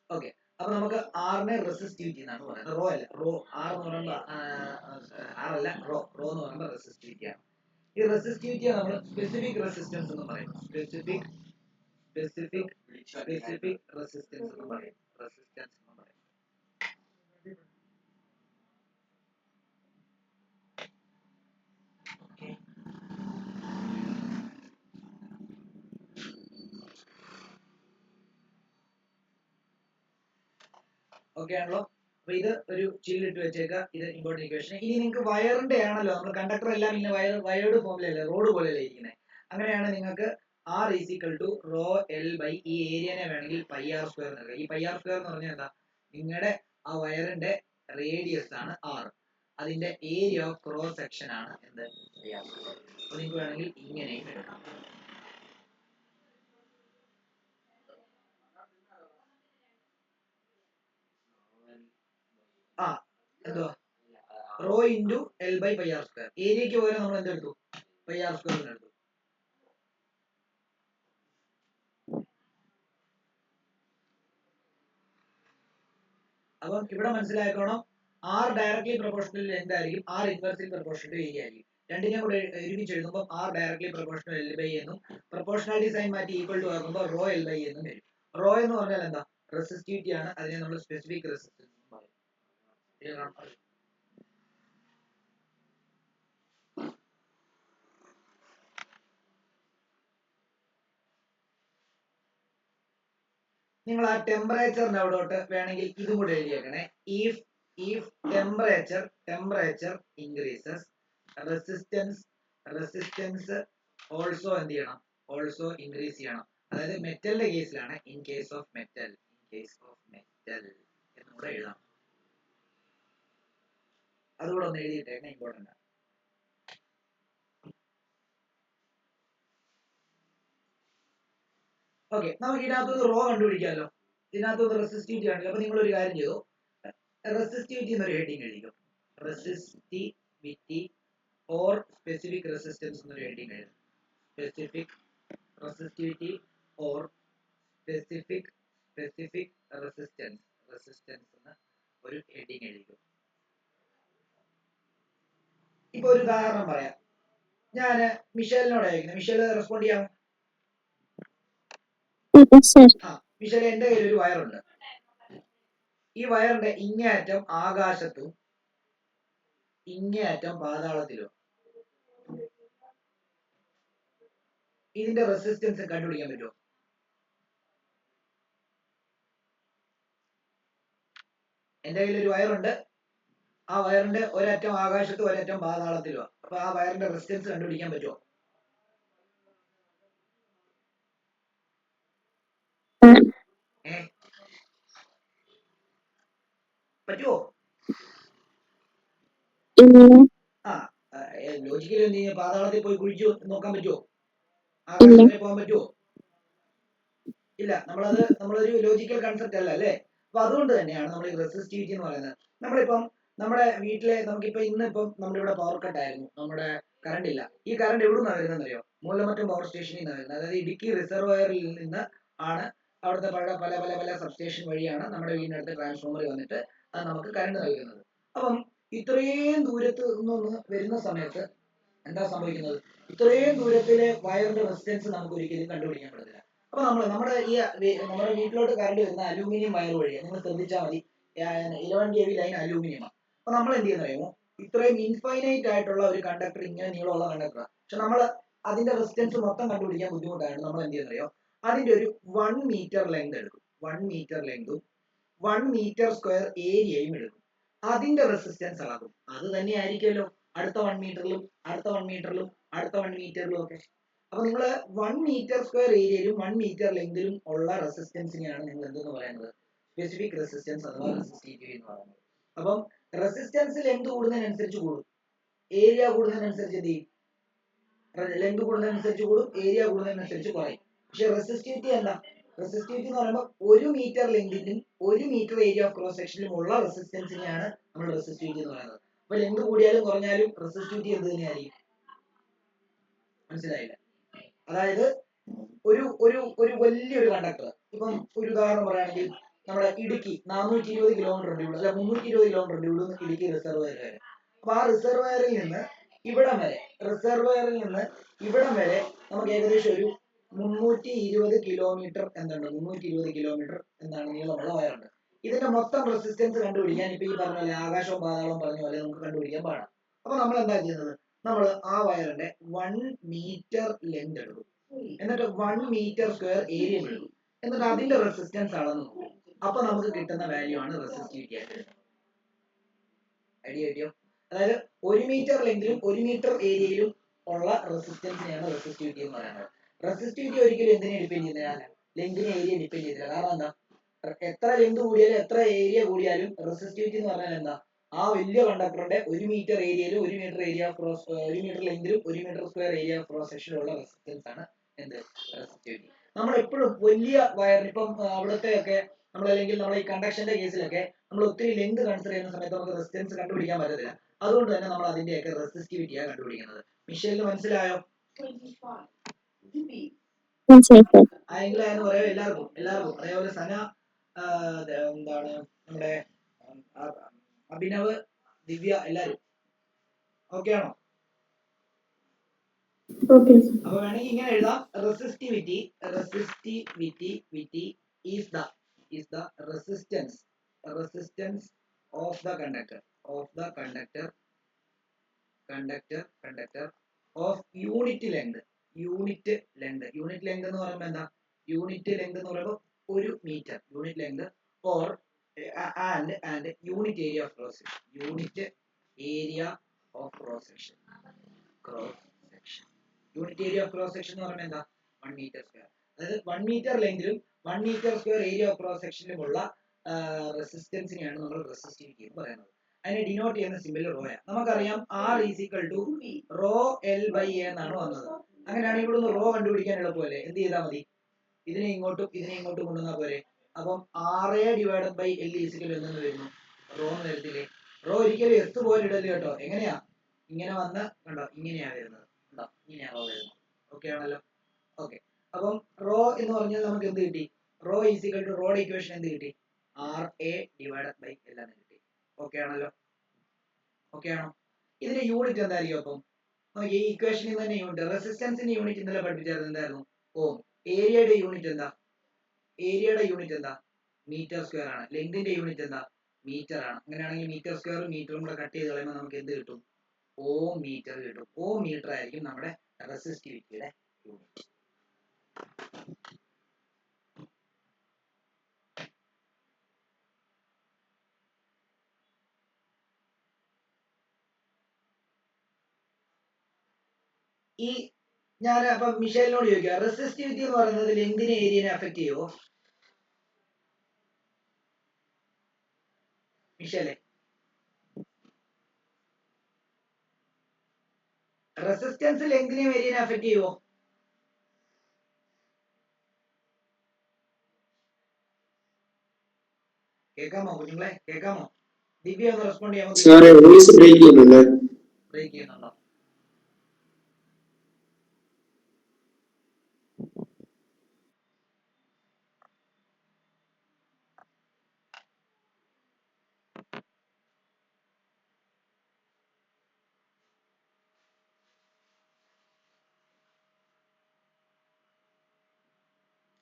ഓക്കെ, അപ്പൊ നമുക്ക് ആറിനെ റെസിസ്റ്റിവിറ്റി എന്നാണ് പറയുന്നത്. റോ അല്ല, റോ ആർ എന്ന് പറയുമ്പോൾ ആറല്ല, റോ എന്ന് പറയുമ്പോൾ റെസിസ്റ്റിവിറ്റി ആണ്. ഈ റെസിസ്റ്റിവിറ്റിയെ നമ്മൾ സ്പെസിഫിക് റെസിസ്റ്റൻസ് എന്ന് പറയും. സ്പെസിഫിക് റെസിസ്റ്റൻസ് എന്ന് പറയും. റെസിസ്റ്റൻസ് എന്ന് പറയും. ഓക്കെ ആണല്ലോ. അപ്പൊ ഇത് ഒരു ചീലിട്ട് വെച്ചേക്കാം. ഇത് ഇമ്പോർട്ടന്റ് ഇക്വേഷൻ. ഇനി നിങ്ങൾക്ക് വയറിന്റെ ആണല്ലോ, നമ്മൾ കണ്ടക്ടർ എല്ലാം പിന്നെ വയർഡ് ഫോമിലല്ലേ, റോഡ് പോലെയല്ലേ ഇരിക്കുന്നത്. അങ്ങനെയാണ് നിങ്ങൾക്ക് R is equal to rho L by ഈ ഏരിയനെ വേണമെങ്കിൽ പൈ ആർ സ്ക്വയർ നൽകുക. ഈ പൈ ആർ സ്ക്വയർ എന്ന് പറഞ്ഞാൽ എന്താ, നിങ്ങളുടെ ആ വയറിന്റെ റേഡിയസ് ആണ് ആർ, അതിന്റെ ഏരിയ ഓഫ് ക്രോസ് സെക്ഷൻ ആണ് എന്ത് പൈ ആർ സ്ക്വയർ. അപ്പൊ നിങ്ങൾക്ക് വേണമെങ്കിൽ ഇങ്ങനെയും എടുക്കാം. ആ എന്തുവാ, rho into L by pi R square. ഏരിയക്ക് പകരം നമ്മൾ എന്തെടുത്തു, പൈ ആർ സ്ക്വയർ എടുത്തു. അപ്പം ഇവിടെ മനസ്സിലാക്കണം, ആർ ഡയറക്ട്ലി പ്രൊപ്പോർഷണൽ എന്തായിരിക്കും, R inversely proportional to area ആയിരിക്കും. രണ്ടിനെയും കൂടെ ഒരുമിച്ച് എഴുതുമ്പോൾ R directly proportional L by എന്നും പ്രൊപ്പോർഷണാലിറ്റി സൈൻ മാറ്റി ഈക്വൽ ടു ആക്കുമ്പോൾ റോ എൽ ബൈ എന്നും വരും. റോ എന്ന് പറഞ്ഞാൽ എന്താ, റെസിസ്റ്റിവിറ്റി ആണ്. അതിനെ നമ്മൾ സ്പെസിഫിക് റെസിസ്റ്റൻസ് എന്ന് പറയും. നിങ്ങൾ ആ ടെമ്പറേച്ചറിന്റെ അവിടോട്ട് വേണമെങ്കിൽ ഇതും കൂടെ എഴുതിയേക്കണേ. If temperature increases resistance also എന്ത് ചെയ്യണം, ഓൾസോ ഇൻക്രീസ് ചെയ്യണം. അതായത് മെറ്റലിന്റെ കേസിലാണ് ഇൻ കേസ് ഓഫ് മെറ്റൽ എന്നുകൂടെ എഴുതാം. അതുകൂടെ ഒന്ന് എഴുതിയിട്ടേക്കണേ, ഇമ്പോർട്ടന്റ് ആണ്. ഓക്കെ, നമുക്ക് ഇതിനകത്തുനിന്ന് റോ കണ്ടുപിടിക്കാമല്ലോ. ഇതിനകത്തുനിന്ന് റെസിസ്റ്റിവിറ്റി ആണല്ലോ. അപ്പൊ നിങ്ങൾ ഒരു കാര്യം ചെയ്തു, റെസിസ്റ്റിവിറ്റി എന്നൊരു ഹെഡിങ് എഴുതിക്കും. റെസിസ്റ്റിവിറ്റി ഓർ സ്പെസിഫിക് റെസിസ്റ്റൻസ് എന്നൊരു ഹെഡിങ് എഴുതും. Specific resistivity or specific resistance എന്ന ഒരു ഹെഡിങ് എഴുതിക്കും. ഇപ്പൊ ഒരു ഉദാഹരണം പറയാം. ഞാൻ മിഷേലിനോട് അയക്കുന്നത്, മിഷേൽ റെസ്പോണ്ട് ചെയ്യാം. മിഷേൽ, എന്റെ കയ്യിൽ ഒരു വയറുണ്ട്. ഈ വയറിന്റെ ഇങ്ങേയറ്റം ആകാശത്തും ഇങ്ങേയറ്റം പാതാളത്തിലും. ഇതിന്റെ റെസിസ്റ്റൻസ് കണ്ടുപിടിക്കാൻ പറ്റുമോ? എന്റെ കയ്യിൽ ഒരു വയറുണ്ട്. ആ വയറിന്റെ ഒരറ്റം ആകാശത്തും ഒരറ്റം പാതാളത്തിലുമാണ്. അപ്പൊ ആ വയറിന്റെ റെസിസ്റ്റൻസ് കണ്ടുപിടിക്കാൻ പറ്റുമോ? പറ്റുമോ? ആ ലോജിക്കലി എന്ത് ചെയ്യും, പാതാളത്തിൽ പോയി കുഴിച്ചു നോക്കാൻ പറ്റുമോ? ആകാശം വരെ പോകാൻ പറ്റുമോ? ഇല്ല. നമ്മളൊരു ലോജിക്കൽ കൺസെപ്റ്റ് അല്ല അല്ലേ. അപ്പൊ അതുകൊണ്ട് തന്നെയാണ് നമ്മൾ ഈ റെസിസ്റ്റിവിറ്റി എന്ന് പറയുന്നത്. നമ്മളിപ്പം നമ്മുടെ വീട്ടിലെ നമുക്കിപ്പോ ഇന്നിപ്പം നമ്മുടെ ഇവിടെ പവർ കട്ട് ആയിരുന്നു, നമ്മുടെ കറണ്ട് ഇല്ല. ഈ കറണ്ട് എവിടെ നിന്നാണ് വരുന്നതെന്നറിയോ? മൂലമറ്റം പവർ സ്റ്റേഷനിൽ നിന്നാണ് വരുന്നത്. അതായത് ഇടുക്കി റിസർവയറിൽ നിന്ന് ആണ്, അവിടുത്തെ പല സബ്സ്റ്റേഷൻ വഴിയാണ് നമ്മുടെ വീടിനടുത്ത് ട്രാൻസ്ഫോമർ വന്നിട്ട് അത് നമുക്ക് കറണ്ട് നൽകുന്നത്. അപ്പം ഇത്രയും ദൂരത്ത് നിന്ന് വരുന്ന സമയത്ത് എന്താ സംഭവിക്കുന്നത്, ഇത്രയും ദൂരത്തിലെ വയറിന്റെ റെസിസ്റ്റൻസ് നമുക്ക് ഒരിക്കലും കണ്ടുപിടിക്കാൻ പറ്റത്തില്ല. അപ്പൊ നമ്മുടെ വീട്ടിലോട്ട് കറണ്ട് വരുന്ന അലൂമിനിയം വയർ വഴിയാണ്. നിങ്ങൾ ശ്രദ്ധിച്ചാൽ മതി, 11 kV ലൈൻ അലൂമിനിയമാണ്. അപ്പൊ നമ്മൾ എന്ത് ചെയ്യുന്ന അറിയുമോ, ഇത്രയും ഇൻഫൈനൈറ്റ് ആയിട്ടുള്ള ഒരു കണ്ടക്ടർ, ഇങ്ങനെ നീളമുള്ള കണ്ടക്ടറാണ്. പക്ഷെ നമ്മൾ അതിന്റെ റെസിസ്റ്റൻസ് മൊത്തം കണ്ടുപിടിക്കാൻ ബുദ്ധിമുട്ടാണ്. നമ്മൾ എന്ത് ചെയ്യുന്ന അറിയോ, അതിന്റെ ഒരു 1 മീറ്റർ ലെങ്ത് എടുക്കും. 1 മീറ്റർ ലെങ്തും 1 മീറ്റർ സ്ക്വയർ ഏരിയയും എടുക്കും. അതിന്റെ റെസിസ്റ്റൻസ് അളക്കും. അത് തന്നെ ആയിരിക്കുമല്ലോ അടുത്ത 1 മീറ്ററിലും അടുത്ത 1 മീറ്ററിലും അടുത്ത 1 മീറ്ററിലും ഒക്കെ. അപ്പൊ നിങ്ങൾ 1 മീറ്റർ സ്ക്വയർ ഏരിയയിലും 1 മീറ്റർ ലെങ്തിലും ഉള്ള റെസിസ്റ്റൻസിനെയാണ് നിങ്ങൾ എന്തെന്ന് പറയുന്നത്, സ്പെസിഫിക് റെസിസ്റ്റൻസ് അഥവാ റെസിസ്റ്റിവിറ്റി എന്ന് പറയുന്നത്. അപ്പം റെസിസ്റ്റൻസ് ലെങ്ത് കൂടുന്നതിനനുസരിച്ച് കൂടും, ഏരിയ കൂടുന്നതിനനുസരിച്ച് എന്ത് ചെയ്യും, ലെങ്ത് കൂടുന്നതിനനുസരിച്ച് കൂടും, ഏരിയ കൂടുന്നതിനനുസരിച്ച് കുറയും. പക്ഷെ റെസിസ്റ്റിവിറ്റി എന്താ, റെസിസ്റ്റിവിറ്റി എന്ന് പറയുമ്പോൾ 1 മീറ്റർ ലെങ്തിലും 1 മീറ്റർ ഏരിയ ഓഫ് ക്രോസ് സെക്ഷനിലും ഉള്ള റെസിസ്റ്റൻസിനെയാണ് നമ്മൾ റെസിസ്റ്റിവിറ്റി എന്ന് പറയുന്നത്. അപ്പൊ ലെങ്ത് കൂടിയാലും കുറഞ്ഞാലും റെസിസ്റ്റിവിറ്റി എന്ത് തന്നെയായിരിക്കും, മനസ്സിലായില്ല? അതായത് ഒരു ഒരു ഒരു വലിയൊരു കണ്ടക്ടർ, ഇപ്പം ഒരു ഉദാഹരണം പറയുകയാണെങ്കിൽ നമ്മുടെ ഇടുക്കി 420 കിലോമീറ്റർ ഉണ്ട് ഇവിടെ, അല്ല 320 കിലോമീറ്റർ ഉണ്ട് ഇവിടെ നിന്ന് ഇടുക്കി റിസർവയർ വരെ. അപ്പൊ ആ റിസർവയറിൽ നിന്ന് ഇവിടം വരെ, റിസർവയറിൽ നിന്ന് ഇവിടം വരെ നമുക്ക് ഏകദേശം ഒരു 320 കിലോമീറ്റർ എന്തുണ്ട്, 320 കിലോമീറ്റർ എന്താണ് നീളമുള്ള വയറുണ്ട്. ഇതിന്റെ മൊത്തം റെസിസ്റ്റൻസ് കണ്ടുപിടിക്കാൻ ഇപ്പൊ ഈ പറഞ്ഞ പോലെ ആകാശവും പാതാളവും പറഞ്ഞ പോലെ നമുക്ക് കണ്ടുപിടിക്കാൻ പാടാം. അപ്പൊ നമ്മൾ എന്താ ചെയ്യുന്നത്, നമ്മൾ ആ വയറിന്റെ 1 മീറ്റർ ലെങ്ത് എടുക്കും, എന്നിട്ട് 1 മീറ്റർ സ്ക്വയർ ഏരിയ എടുക്കും, എന്നിട്ട് അതിന്റെ റെസിസ്റ്റൻസ് അളന്ന് നോക്കും. അപ്പൊ നമുക്ക് കിട്ടുന്ന വാല്യൂ ആണ് റെസിസ്റ്റിവിറ്റി ആയിട്ട്. ഐഡിയ കിട്ടിയോ? അതായത് 1 മീറ്റർ ലെങ്തിലും 1 മീറ്റർ ഏരിയയിലും ഉള്ള റെസിസ്റ്റൻസിനെയാണ് റെസിസ്റ്റിവിറ്റി എന്ന് പറയുന്നത്. റെസിസ്റ്റിവിറ്റി ഒരിക്കലും എന്തിനെ ഡിപ്പെൻഡ് ചെയ്യുന്നില്ല, ലെങ്തിനെ ഏരിയ ഡിപ്പെൻഡ് ചെയ്തില്ല. കാരണം എന്താ, എത്ര ലെങ്ത് കൂടിയാലും എത്ര ഏരിയ കൂടിയാലും റെസിസ്റ്റിവിറ്റി എന്ന് പറഞ്ഞാൽ എന്താ, ആ വലിയ കണ്ടക്ടറിന്റെ 1 മീറ്റർ ഏരിയയിലും 1 മീറ്റർ ഏരിയ ക്രോസ് 1 മീറ്റർ ലെങ്തിലും 1 മീറ്റർ സ്ക്വയർ ഏരിയ ക്രോസ് സെക്ഷനിലുള്ള റെസിസ്റ്റൻസ് ആണ് എന്ത്, റെസിസ്റ്റിവിറ്റി. നമ്മൾ എപ്പോഴും വലിയ വയറിന് ഇപ്പം അവിടുത്തെ ഒക്കെ നമ്മൾ, അല്ലെങ്കിൽ നമ്മൾ ഈ കണ്ടക്ഷന്റെ കേസിലൊക്കെ നമ്മൾ ഒത്തിരി ലെങ്ത് കൺസിഡർ ചെയ്യുന്ന സമയത്ത് നമുക്ക് റെസിസ്റ്റൻസ് കണ്ടുപിടിക്കാൻ പറ്റത്തില്ല. അതുകൊണ്ട് തന്നെ നമ്മൾ അതിന്റെയൊക്കെ റെസിസ്റ്റിവിറ്റിയാണ് കണ്ടുപിടിക്കുന്നത്. മിഷേലിന് മനസ്സിലായോ? ആയെങ്കിലായെന്ന് പറയാം എല്ലാവർക്കും, അതേപോലെ സന, എന്താണ് നമ്മുടെ അഭിനവ്, ദിവ്യ, എല്ലാരും ഓക്കെ ആണോ? അപ്പൊ വേണമെങ്കിൽ ഇങ്ങനെ എഴുതാം, resistivity is the resistance of the conductor of unit length എന്ന് പറയുമ്പോൾ എന്താ, യൂണിറ്റ് ലെങ്ത് എന്ന് പറയുമ്പോൾ 1 metre unit length, or and unit area of cross section. Unit area of cross section എന്ന് പറയുമ്പോൾ എന്താ, 1 മീറ്റർ സ്ക്വയർ. അതായത് 1 മീറ്റർ ലെങ്തിലും 1 metre square area of cross സെക്ഷനിലുമുള്ള റെസിസ്റ്റൻസിനെയാണ് നമ്മൾ റെസിസ്റ്റിവിറ്റി എന്ന് പറയുന്നത്. അതിനെ ഡിനോട്ട് ചെയ്യുന്ന സിമ്പിൾ റോയാണ്. നമുക്കറിയാം R equal to rho L by A എന്നാണ് വന്നത്. അങ്ങനെയാണെങ്കിൽ ഇവിടെ നിന്ന് റോ കണ്ടുപിടിക്കാൻ എളുപ്പമല്ലേ, എന്ത് ചെയ്താൽ മതി, ഇതിനെ ഇങ്ങോട്ടും കൊണ്ടുവന്നാൽ പോരെ. അപ്പം RA divided by L equal എന്ന് വരുന്നു, റോ എന്ന് വരത്തില്ലേ. റോ ഒരിക്കലും എസ് പോലെ ഇടല് കേട്ടോ. എങ്ങനെയാ, ഇങ്ങനെ വന്ന് കണ്ടോ, ഇങ്ങനെയാ വരുന്നത്, ഇങ്ങനെയാ റോ വരുന്നത്. ഓക്കെ ആണല്ലോ? ഓക്കെ. അപ്പം റോ എന്ന് പറഞ്ഞാൽ നമുക്ക് എന്ത് കിട്ടി, റോ ഈക്വൽ ടു റോയുടെ ഇക്വേഷൻ എന്ത് കിട്ടി, RA ഡിവൈഡഡ് ബൈ L എന്ന് കിട്ടി. ഓക്കെ ആണല്ലോ? ഓക്കെ ആണോ? ഇതിന്റെ യൂണിറ്റ് എന്തായിരിക്കും അപ്പം, ഈ ഇക്വേഷനിൽ തന്നെ യൂണിറ്റ്, റെസിസ്റ്റൻസിന്റെ യൂണിറ്റ് ഇന്നലെ പഠിപ്പിച്ചായിരുന്നു, എന്തായിരുന്നു, ഓം. ഏരിയയുടെ യൂണിറ്റ് എന്താ, മീറ്റർ സ്ക്വയർ ആണ്. ലെങ്തിന്റെ യൂണിറ്റ് എന്താ, മീറ്റർ ആണ്. അങ്ങനെയാണെങ്കിൽ മീറ്റർ സ്ക്വയറും മീറ്ററും കൂടെ കട്ട് ചെയ്ത് കളയുമ്പോൾ നമുക്ക് എന്ത് കിട്ടും, ഓം മീറ്റർ കിട്ടും. ഓം മീറ്റർ ആയിരിക്കും നമ്മുടെ റെസിസ്റ്റിവിറ്റിയുടെ യൂണിറ്റ്. ഈ ഞാൻ അപ്പൊ മിഷേലിനോട് ചോദിക്കുക, റെസിസ്റ്റിവിറ്റി എന്ന് പറയുന്നത് ലെങ്തിനെ ഏരിയനെ അഫക്ട് ചെയ്യുമോ മിഷേലെ? റെസിസ്റ്റൻസ് ലെങ്തിനെയും ഏരിയനെ അഫക്ട് ചെയ്യുമോ? കേൾക്കാമോ കുഞ്ഞുങ്ങളെ, കേൾക്കാമോ? ദിവ്യ ഒന്ന് റെസ്പോണ്ട് ചെയ്യാമോ? ബ്രേക്ക് ചെയ്യുന്നുണ്ടോ?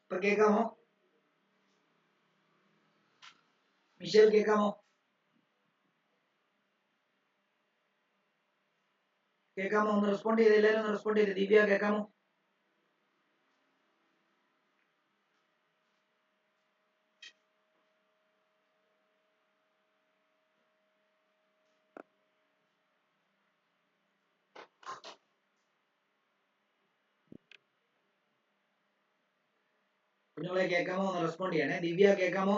ഇപ്പൊ കേൾക്കാമോ? മിഷേൽ കേൾക്കാമോ? ഒന്ന് റെസ്പോണ്ട് ചെയ്ത്, എല്ലാവരും ഒന്ന് റെസ്പോണ്ട് ചെയ്ത്. ദിവ്യ കേൾക്കാമോ? കുഞ്ഞുങ്ങളെ കേൾക്കാമോ? ഒന്ന് റെസ്പോണ്ട് ചെയ്യണേ. ദിവ്യ കേൾക്കാമോ?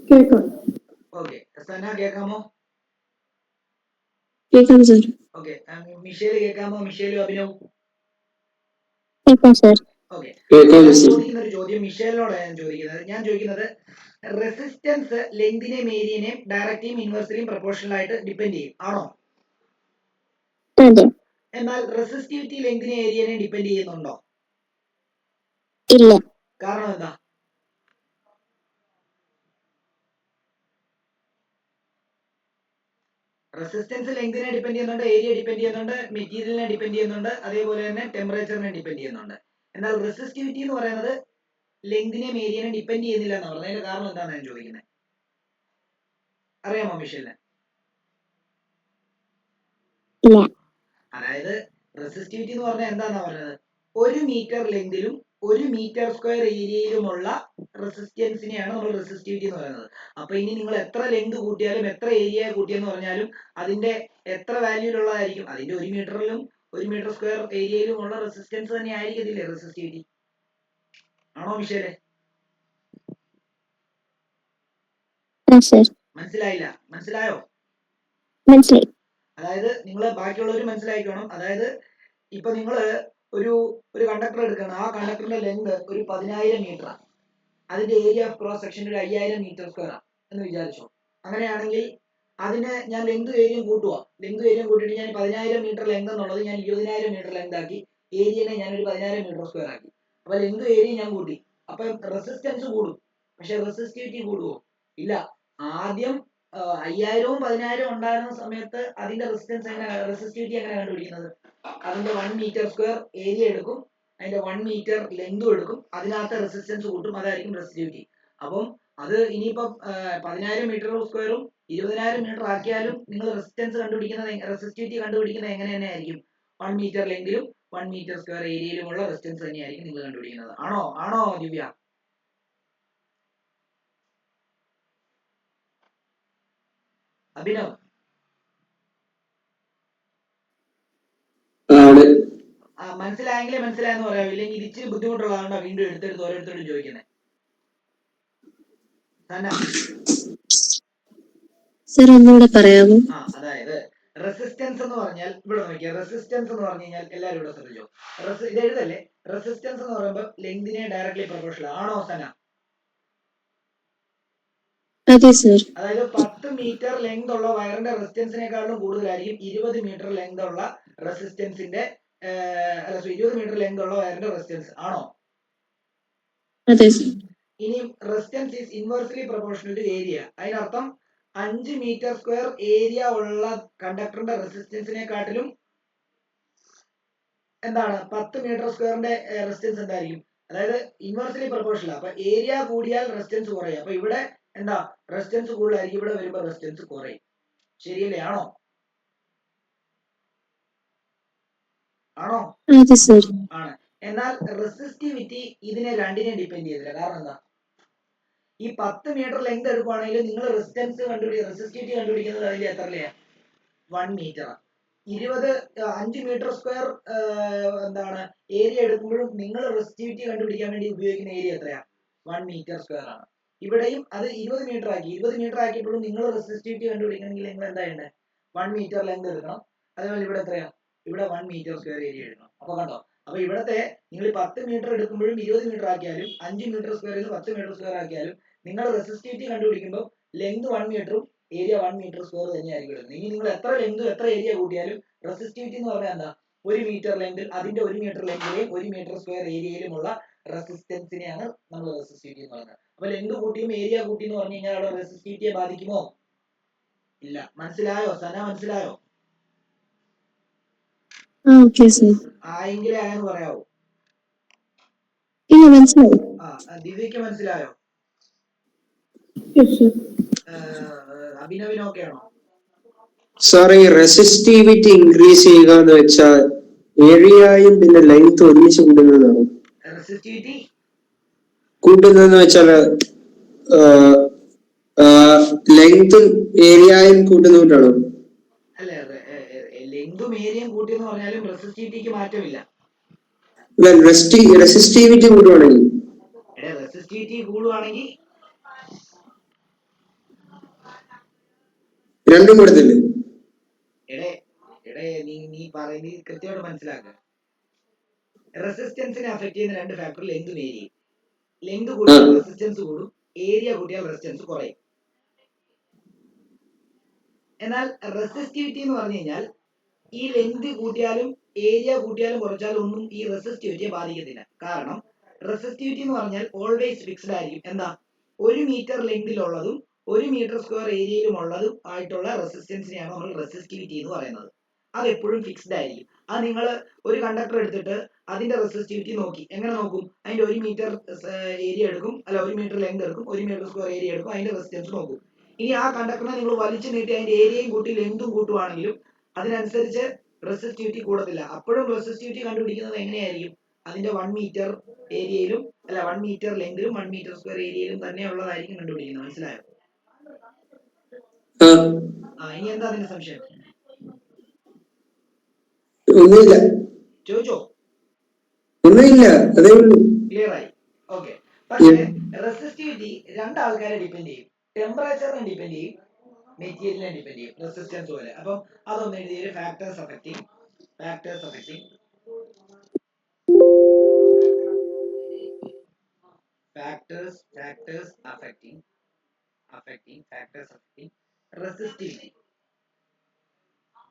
കേൾക്കാം. ഓക്കെ. സന കേൾക്കാമോ? കേൾക്കാം സർ. ഓക്കെ. മിഷേൽ കേൾക്കാമോ? മിഷേലും അഭിനവ് കേൾക്കാം സർ. ഓക്കെ. കേൾക്കാം ഞാൻ സർ. ചോദിക്കുന്ന ഒരു ചോദ്യം മിഷേലിനോടാണ് ഞാൻ ചോദിക്കുന്നത് റെസിസ്റ്റൻസ് ലെങ്തിനെയും ഏരിയനെയും ഡയറക്റ്റ്ലിയും ഇൻവേഴ്സ്ലിയും പ്രൊപ്പോർഷണൽ ആയിട്ട് ഡിപ്പെൻഡ് ചെയ്യും ആണോ? അതെ. എന്നാൽ റെസിസ്റ്റിവിറ്റി ലെങ്തിനെ ഏരിയനെ ഡിപ്പെൻഡ് ചെയ്യുന്നുണ്ടോ? ഇല്ല. കാരണം എന്താ? റെസിസ്റ്റൻസ് ലെങ്തിനെ ഡിപ്പെൻഡ് ചെയ്യുന്നുണ്ട്, ഏരിയ ഡിപ്പെൻഡ് ചെയ്യുന്നുണ്ട്, മെറ്റീരിയലിനെ ഡിപ്പെൻഡ് ചെയ്യുന്നുണ്ട്, അതേപോലെ തന്നെ ടെമ്പറേച്ചറിനെ ഡിപ്പെൻഡ് ചെയ്യുന്നുണ്ട്. എന്നാൽ റെസിസ്റ്റിവിറ്റി എന്ന് പറയുന്നത് ലെങ്തിനെയും ഏരിയനെ ഡിപ്പെൻഡ് ചെയ്യുന്നില്ല എന്ന് പറഞ്ഞത്. അതിന്റെ കാരണം എന്താണ് ഞാൻ ചോദിക്കുന്നത്? അറിയാമോ മിഷേലിന്? ഇല്ല. അതായത് റെസിസ്റ്റിവിറ്റി എന്ന് പറഞ്ഞാൽ എന്താന്നാ പറഞ്ഞത്? 1 മീറ്റർ ലെങ്തിലും 1 മീറ്റർ സ്ക്വയർ ഏരിയയിലുമുള്ള റെസിസ്റ്റൻസിനെയാണ് നമ്മൾ റെസിസ്റ്റിവിറ്റി എന്ന് പറയുന്നത്. അപ്പൊ ഇനി നിങ്ങൾ എത്ര ലെങ്ത് കൂട്ടിയാലും എത്ര ഏരിയ കൂട്ടിയെന്ന് പറഞ്ഞാലും അതിന്റെ എത്ര വാല്യൂലുള്ളതായിരിക്കും? അതിന്റെ 1 മീറ്ററിലും 1 മീറ്റർ സ്ക്വയർ ഏരിയയിലുമുള്ള റെസിസ്റ്റൻസ് തന്നെ ആയിരിക്കത്തില്ലേ റെസിസ്റ്റിവിറ്റി? ആണോ മിഷേലെ? മനസ്സിലായില്ല? മനസ്സിലായോ? മനസ്സിലായി. അതായത് നിങ്ങൾ ബാക്കിയുള്ളവർ മനസ്സിലാക്കണം. അതായത് ഇപ്പൊ നിങ്ങള് ഒരു കണ്ടക്ടർ എടുക്കണം. ആ കണ്ടക്ടറിന്റെ ലെങ്ത് ഒരു 10,000 മീറ്റർ ആണ്. അതിന്റെ ഏരിയ ഓഫ് ക്രോസ് സെക്ഷൻ ഒരു 5000 മീറ്റർ സ്ക്വയർ ആണ് എന്ന് വിചാരിച്ചോ. അങ്ങനെയാണെങ്കിൽ അതിന് ഞാൻ ലെങ്ത് ഏരിയയും കൂട്ടുക. ലെങ്ത് ഏരിയയും കൂട്ടിയിട്ട് ഞാൻ 10,000 മീറ്റർ ലെങ്ത് എന്നുള്ളത് ഞാൻ 20,000 മീറ്റർ ലെങ്ത് ആക്കി, ഏരിയനെ ഞാൻ ഒരു 10,000 മീറ്റർ സ്ക്വയർ ആക്കി. അപ്പൊ ലെങ്ത് ഏരിയ ഞാൻ കൂട്ടി. അപ്പൊ റെസിസ്റ്റൻസ് കൂടും. പക്ഷെ റെസിസ്റ്റിവിറ്റി കൂടുവോ? ഇല്ല. ആദ്യം 5000ഉം 10,000 ഉണ്ടായിരുന്ന സമയത്ത് അതിന്റെ റെസിസ്റ്റിവിറ്റി എങ്ങനെ കണ്ടുപിടിക്കുന്നത്? അതിന്റെ 1 മീറ്റർ സ്ക്വയർ ഏരിയ എടുക്കും, അതിന്റെ 1 മീറ്റർ ലെങ്തും എടുക്കും, അതിനകത്ത് റെസിസ്റ്റൻസ് കൂട്ടും, അതായിരിക്കും റെസിസ്റ്റിവിറ്റി. അപ്പം അത് ഇനിയിപ്പം 10,000 മീറ്റർ സ്ക്വയറും 20,000 മീറ്റർ ആക്കിയാലും നിങ്ങൾ റെസിസ്റ്റിവിറ്റി കണ്ടുപിടിക്കുന്നത് എങ്ങനെ തന്നെ ആയിരിക്കും? 1 മീറ്റർ ലെങ്തിലും 1 മീറ്റർ സ്ക്വയർ ഏരിയയിലുമുള്ള റെസിസ്റ്റൻസ് തന്നെയായിരിക്കും നിങ്ങൾ കണ്ടുപിടിക്കുന്നത്. ആണോ ദിവ്യ? അഭിനവ് മനസ്സിലായെങ്കിലേ മനസ്സിലായെന്ന് പറയാം. ഇല്ലെങ്കിൽ ഇച്ചിരി ബുദ്ധിമുട്ടുള്ളതാണ് വീണ്ടും എടുത്തെടുത്ത് ഓരോരുത്തരോടും ചോദിക്കുന്നത്. സർ ഒന്നുകൂടെ പറയാമോ? അതായത് റെസിസ്റ്റൻസ് എന്ന് പറഞ്ഞാൽ ഇവിടെ നോക്കിയാൽ റെസിസ്റ്റൻസ് എന്ന് പറഞ്ഞു കഴിഞ്ഞാൽ എല്ലാവരും ഇവിടെ ശ്രദ്ധിച്ചോ. ഇത് എഴുതല്ലേ? റെസിസ്റ്റൻസ് എന്ന് പറയുമ്പോൾ ലെങ്തിനെ ഡയറക്ട്ലി പ്രൊപ്പോർഷണൽ ആണോ സന? അതെ സർ. അതായത് 10 മീറ്റർ ലെങ്ത് ഉള്ള വയറിന്റെ റെസിസ്റ്റൻസിനെക്കാളും കൂടുതലായിരിക്കും 20 മീറ്റർ ലെങ്ത് ഉള്ള റെസിസ്റ്റൻസിന്റെ 20 മീറ്റർ ലെങ്ത് ഉള്ള വയറിന്റെ റെസിസ്റ്റൻസ് ആണോ? അതെ സർ. ഇനി resistance is inversely proportional to area. അതിനർത്ഥം 5 മീറ്റർ സ്ക്വയർ ഏരിയ ഉള്ള കണ്ടക്ടറിന്റെ റെസിസ്റ്റൻസിനെക്കാട്ടിലും എന്താണ് 10 മീറ്റർ സ്ക്വയറിന്റെ റെസിസ്റ്റൻസ് എന്തായിരിക്കും? അതായത് ഇൻവേഴ്സ്ലി പ്രൊപ്പോർഷണൽ. അപ്പൊ ഏരിയ കൂടിയാൽ റെസിസ്റ്റൻസ് കുറയും. അപ്പൊ ഇവിടെ എന്താ റെസിസ്റ്റൻസ് കൂടുതലായിരിക്കും, ഇവിടെ വരുമ്പോൾ റെസിസ്റ്റൻസ് കുറയും. ശരിയല്ലേ? ആണോ? അതെ സർ. ആണ്. എന്നാൽ റെസിസ്റ്റിവിറ്റി ഇതിനെ രണ്ടിനെ ഡിപ്പെൻഡ് ചെയ്തില്ല. കാരണം എന്താ? ഈ 10 മീറ്റർ ലെങ്ത് എടുക്കുവാണെങ്കിൽ നിങ്ങൾ റെസിസ്റ്റിവിറ്റി കണ്ടുപിടിക്കുന്നത് അതിന്റെ എത്രയിലെയാ? 1 മീറ്റർ. 5 മീറ്റർ സ്ക്വയർ എന്താണ് ഏരിയ എടുക്കുമ്പോഴും നിങ്ങൾ റെസിസ്റ്റിവിറ്റി കണ്ടുപിടിക്കാൻ വേണ്ടി ഉപയോഗിക്കുന്ന ഏരിയ എത്രയാ? 1 മീറ്റർ സ്ക്വയർ ആണ്. ഇവിടെയും അത് 20 മീറ്റർ ആക്കി. 20 മീറ്റർ ആക്കിയപ്പോഴും നിങ്ങൾ റെസിസ്റ്റിവിറ്റി കണ്ടുപിടിക്കണമെങ്കിൽ നിങ്ങൾ എന്താ ചെയ്യേണ്ടത്? 1 മീറ്റർ ലെങ്ത് എടുക്കണം. അതേപോലെ ഇവിടെ എത്രയാ? ഇവിടെ 1 മീറ്റർ സ്ക്വയർ ഏരിയ എടുക്കണം. അപ്പൊ കണ്ടോ? അപ്പൊ ഇവിടത്തെ നിങ്ങൾ 10 മീറ്റർ എടുക്കുമ്പോഴും 20 മീറ്റർ ആക്കിയാലും 5 മീറ്റർ സ്ക്വയറിൽ 10 മീറ്റർ സ്ക്വയർ ആക്കിയാലും നിങ്ങൾ റെസിസ്റ്റിവിറ്റി കണ്ടുപിടിക്കുമ്പോൾ ലെങ്ത് 1 മീറ്ററും ഏരിയ 1 മീറ്റർ സ്ക്വയർ തന്നെയായിരിക്കും എടുക്കുന്നത്. ഇനി നിങ്ങൾ എത്ര ലെങ്തും എത്ര ഏരിയ കൂട്ടിയാലും റെസിസ്റ്റിവിറ്റി എന്ന് പറഞ്ഞാൽ എന്താ? 1 മീറ്റർ ലെങ്തിൽ അതിന്റെ 1 മീറ്റർ ലെങ്തിലെയും 1 മീറ്റർ സ്ക്വയർ ഏരിയയിലുമുള്ള റെസിസ്റ്റൻസിനെയാണ് നമ്മൾ റെസിസ്റ്റിവിറ്റി എന്ന് പറയുന്നത്. അപ്പൊ ലെങ്ത് കൂട്ടിയും ഏരിയ കൂട്ടി എന്ന് പറഞ്ഞു കഴിഞ്ഞാൽ അവിടെ റെസിസ്റ്റിവിറ്റിയെ ബാധിക്കുമോ? ഇല്ല. മനസ്സിലായോ സന? മനസ്സിലായോ? ആയെങ്കിലേ ആയെന്ന് പറയാവോ? ഇല്ല, മനസ്സിലായി. ദിവ്യക്ക് മനസ്സിലായോ? അഭിനവിന് ഓക്കെ ആണോ? സാർ, ഈ റെസിസ്റ്റിവിറ്റി ഇൻക്രീസ് ചെയ്യുക എന്ന് വെച്ചാൽ ഏരിയയും പിന്നെ ലെങ്ത് ഒരുമിച്ച് കൂട്ടുന്നതാണോ? റെസിസ്റ്റിവിറ്റി കൂട്ടുന്നതെന്ന് വെച്ചാൽ ലെങ്തും ഏരിയയും കൂട്ടുന്നതുകൊണ്ടാണോ? അല്ല, ലെങ്തും ഏരിയയും കൂട്ടി എന്ന് പറഞ്ഞാലും റെസിസ്റ്റിവിറ്റിക്ക് മാറ്റമില്ല. റെസിസ്റ്റിവിറ്റി കൂടുവാണെങ്കിൽ റെസിസ്റ്റിവിറ്റി കൂടുവാണെങ്കിൽ രണ്ടും കൂടത്തില്ലേ? നീ പറയുന്നത് കൃത്യമായിട്ട് മനസ്സിലാക്കുക. റെസിസ്റ്റൻസിനെ അഫക്ട് ചെയ്യുന്ന രണ്ട് ഫാക്ടർ ലെങ്ത് വേരി ചെയ്യും. ലെങ്ത് കൂടിയാൽ റെസിസ്റ്റൻസ് കൂടും, ഏരിയ കൂട്ടിയാൽ റെസിസ്റ്റൻസ് കുറയും. എന്നാൽ റെസിസ്റ്റിവിറ്റി എന്ന് പറഞ്ഞു കഴിഞ്ഞാൽ ഈ ലെങ്ത് കൂട്ടിയാലും ഏരിയ കൂട്ടിയാലും കുറച്ചാലും ഒന്നും ഈ റെസിസ്റ്റിവിറ്റിയെ ബാധിക്കത്തില്ല. കാരണം റെസിസ്റ്റിവിറ്റി എന്ന് പറഞ്ഞാൽ ഓൾവേസ് ഫിക്സ്ഡ് ആയിരിക്കും. എന്താ, 1 മീറ്റർ ലെങ്തിലുള്ളതും 1 മീറ്റർ സ്ക്വയർ ഏരിയയിലും ഉള്ളതും ആയിട്ടുള്ള റെസിസ്റ്റൻസിനെയാണ് നമ്മൾ റെസിസ്റ്റിവിറ്റി എന്ന് പറയുന്നത്. അത് എപ്പോഴും ഫിക്സ്ഡ് ആയിരിക്കും. അത് നിങ്ങൾ ഒരു കണ്ടക്ടർ എടുത്തിട്ട് അതിന്റെ റെസിസ്റ്റിവിറ്റി നോക്കി, എങ്ങനെ നോക്കും? അതിന്റെ 1 മീറ്റർ ഏരിയ എടുക്കും, അല്ല 1 മീറ്റർ ലെങ്ത് എടുക്കും, 1 മീറ്റർ സ്ക്വയർ ഏരിയ എടുക്കും, അതിന്റെ റെസിസ്റ്റൻസ് നോക്കും. ഇനി ആ കണ്ടക്ടറിനെ നിങ്ങൾ വലിച്ചു നീട്ടി അതിന്റെ ഏരിയയും കൂട്ടി ലെങ്തും കൂട്ടുവാണെങ്കിലും അതിനനുസരിച്ച് റെസിസ്റ്റിവിറ്റി കൂടത്തില്ല. അപ്പോഴും റെസിസ്റ്റിവിറ്റി കണ്ടുപിടിക്കുന്നത് എങ്ങനെയായിരിക്കും? അതിന്റെ 1 മീറ്റർ ഏരിയയിലും, അല്ല 1 മീറ്റർ ലെങ്തിലും 1 മീറ്റർ സ്ക്വയർ ഏരിയയിലും തന്നെ ഉള്ളതായിരിക്കും കണ്ടുപിടിക്കുന്നത്. മനസ്സിലായോ? ഇനി എന്താ അതിന്റെ സംശയം? ഒന്നുമില്ല, ചോദിച്ചോ. ഒന്നുമില്ല, അതേ ഉള്ളൂ. ക്ലിയർ ആയി? ഓക്കെ. പക്ഷേ റെസിസ്റ്റിവിറ്റി രണ്ടാൾക്കാരെ ഡിപ്പെൻഡ് ചെയ്യും. ടെമ്പറേച്ചറിനെ ഡിപ്പെൻഡ് ചെയ്യും, മെറ്റീരിയലിനെ ഡിപ്പെൻഡ് ചെയ്യും, റെസിസ്റ്റൻസ് പോലെ. അപ്പം അതൊന്ന് എഴുതിയൊരു ഫാക്ടേഴ്സ് അഫക്റ്റിംഗ് റെസിസ്റ്റിവിറ്റി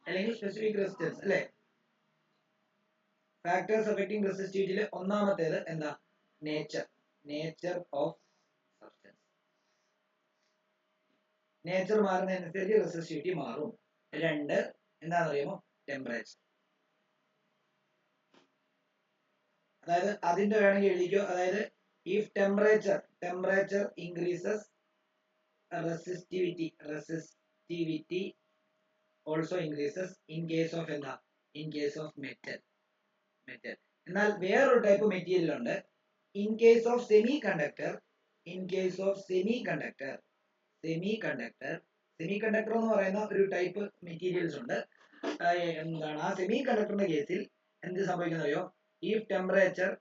അല്ലെങ്കിൽ സ്പെസിഫിക് റെസിസ്റ്റൻസ് അല്ലേ? ഫാക്ടേഴ്സ് അഫക്റ്റിംഗ് റെസിസ്റ്റിവിറ്റിയിലെ ഒന്നാമത്തേത് എന്താ? Nature of substance. നേച്ചർ മാറുന്നതനുസരിച്ച് റെസിസ്റ്റിവിറ്റി മാറും. 2 എന്താണെന്ന് അറിയാമോ? ടെമ്പറേച്ചർ. അതായത് അതിന്റെ വേണമെങ്കിൽ എഴുതിക്കോ. അതായത് if temperature increases, resistivity also increases in case of എന്താ? In case of metal. എന്നാൽ വേറൊരു ടൈപ്പ് മെറ്റീരിയൽ ഉണ്ട്. In case of semiconductor എന്ന് പറയുന്ന ഒരു ടൈപ്പ് മെറ്റീരിയൽസ് ഉണ്ട്. എന്താണ് ആ സെമി കണ്ടക്ടറിന്റെ കേസിൽ എന്ത് സംഭവിക്കുന്ന അറിയോ? If temperature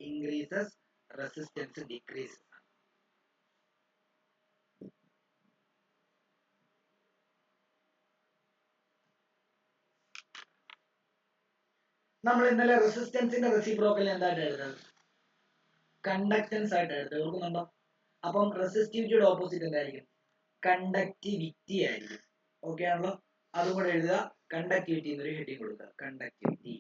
increases, resistance decreases. നമ്മൾ ഇന്നലെ റെസിസ്റ്റൻസിന്റെ റെസിപ്രോക്കൽ എന്തായിട്ട് എഴുതുന്നത്? കണ്ടക്ടൻസ് ആയിട്ട് എഴുതുന്നത്, ഓർക്കുന്നുണ്ടോ? അപ്പം റെസിസ്റ്റിവിറ്റിയുടെ ഓപ്പോസിറ്റ് എന്തായിരിക്കും? കണ്ടക്ടിവിറ്റി ആയിരിക്കും. ഓക്കെ ആണല്ലോ? അതും കൂടെ എഴുതുക. കണ്ടക്ടിവിറ്റി എന്നൊരു ഹെഡിങ് കൊടുക്കുക. കണ്ടക്ടിവിറ്റി.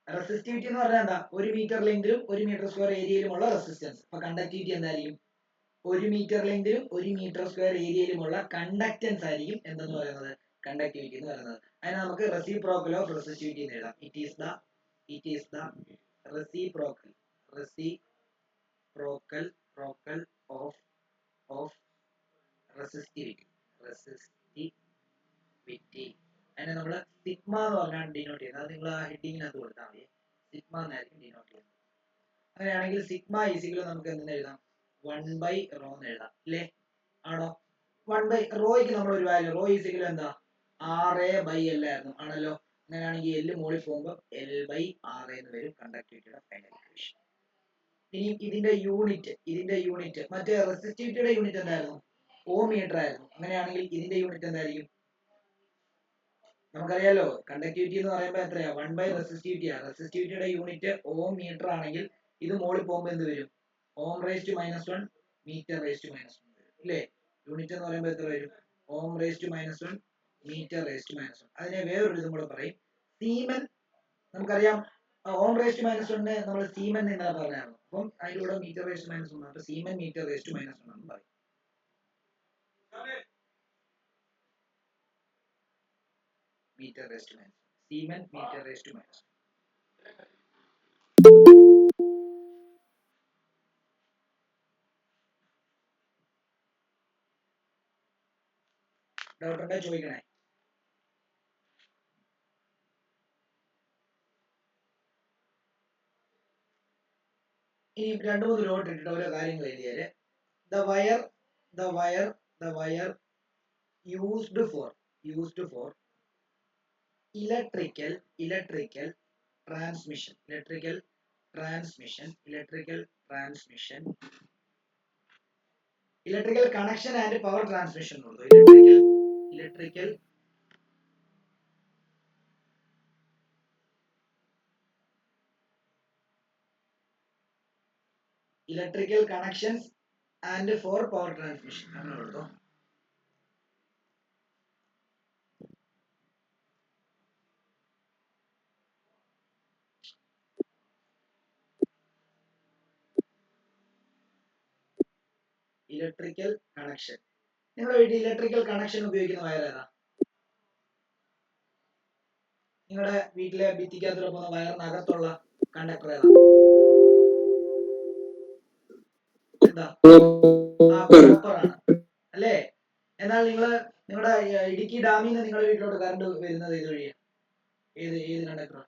റെസിസ്റ്റിവിറ്റി എന്ന് പറഞ്ഞാൽ എന്താ? 1 മീറ്റർ ലെങ്തിലും 1 മീറ്റർ സ്ക്വയർ ഏരിയയിലുമുള്ള റെസിസ്റ്റൻസ്. അപ്പൊ കണ്ടക്ടിവിറ്റി എന്തായിരിക്കും? 1 മീറ്റർ ലെങ്തിലും 1 മീറ്റർ സ്ക്വയർ ഏരിയയിലുമുള്ള കണ്ടക്ടൻസ് ആയിരിക്കും എന്തെന്ന് പറയുന്നത്? കണ്ടക്ടിവിറ്റി എന്ന് പറയുന്നത്. അതിനെ നമുക്ക് റെസിപ്രോക്കൽ ഓഫ് റെസിസ്റ്റിവിറ്റി എന്ന് എഴുതാം. It is the reciprocal of resistivity. അതിനെ നമ്മൾ സിഗ്മ എന്ന് പറഞ്ഞാണ് ഡിനോട്ട് ചെയ്യുന്നത്. അത് നിങ്ങൾ ആ ഹെഡിങ്ങിനകത്ത് കൊടുത്താൽ മതി. സിഗ്മ എന്നായിരിക്കും ഡിനോട്ട് ചെയ്യുന്നത്. അങ്ങനെയാണെങ്കിൽ സിഗ്മ ഈസിക്കൽ നമുക്ക് എന്തെന്ന് എഴുതാം? 1/ρ എന്ന് എഴുതാം. ഇല്ലേ? ആണോ? 1/ρയ്ക്ക് നമ്മൾ ഒരു വാല്യൂ, റോ ഈസിക്കൽ എന്താ? RA/L ആയിരുന്നു. ആണല്ലോ? അങ്ങനെയാണെങ്കിൽ L മോളിൽ പോകുമ്പോൾ L/RA എന്ന് വരും കണ്ടക്ടിവിറ്റിയുടെ ഫൈനൽ ഇക്വേഷൻ. ഇനി ഇതിന്റെ യൂണിറ്റ് മറ്റേ റെസിസ്റ്റിവിറ്റിയുടെ യൂണിറ്റ് എന്തായിരുന്നു? ഓമീറ്റർ ആയിരുന്നു. അങ്ങനെയാണെങ്കിൽ ഇതിന്റെ യൂണിറ്റ് എന്തായിരിക്കും? നമുക്കറിയാലോ, കണ്ടക്ടിവിറ്റി എന്ന് പറയുമ്പോൾ എത്രയാ? 1/റെസിസ്റ്റിവിറ്റി ആണ്. റെസിസ്റ്റിവിറ്റിയുടെ യൂണിറ്റ് ഓം മീറ്റർ ആണെങ്കിൽ ഇത് മോളിൽ പോകുമ്പോൾ എന്ത് വരും? Ohm⁻⁻1 m⁻⁻1 വരും. ഇല്ലേ? യൂണിറ്റ് എന്ന് പറയുമ്പോൾ എത്ര വരും? Ohm⁻⁻1 m⁻⁻1. അതിനെ വേറൊരു ഇതും കൂടെ പറയും, സീമൻ. നമുക്കറിയാം Ohm⁻⁻1 നമ്മൾ സീമൻ എന്നാണ് പറഞ്ഞായിരുന്നു. അപ്പം അതിന്റെ കൂടെ m⁻⁻1 അപ്പൊ സീമൻ m⁻⁻1 എന്ന് പറയും. Seamen m⁻⁻1. ഡൗട്ട് ഉണ്ടോ ചോദിക്കണേ? ഇനി 2-3 ഡോട്ട് ഇട്ടിട്ട് ഓരോ കാര്യങ്ങൾ എഴുതിയാല് the wire used for electrical transmission electrical connection and power transmission electrical connections and for power transmission അങ്ങനെ കൊടുത്തോ. Electrical connection. നിങ്ങളുടെ വീട്ടിൽ ഇലക്ട്രിക്കൽ കണക്ഷൻ ഉപയോഗിക്കുന്ന വയർ ഏതാ? നിങ്ങളുടെ വീട്ടിലെ ഭിത്തിക്കകത്ത് പോകുന്ന വയറിനകത്തുള്ള കണ്ടക്ടർ ഏതാ? എന്താ? കോപ്പറാണ് അല്ലേ? എന്നാൽ നിങ്ങളുടെ ഇടുക്കി ഡാമിൽ നിന്ന് നിങ്ങളുടെ വീട്ടിലോട്ട് കറണ്ട് വരുന്നത് ഏത് വഴിയാ? ഏത് കണ്ടക്ടർ?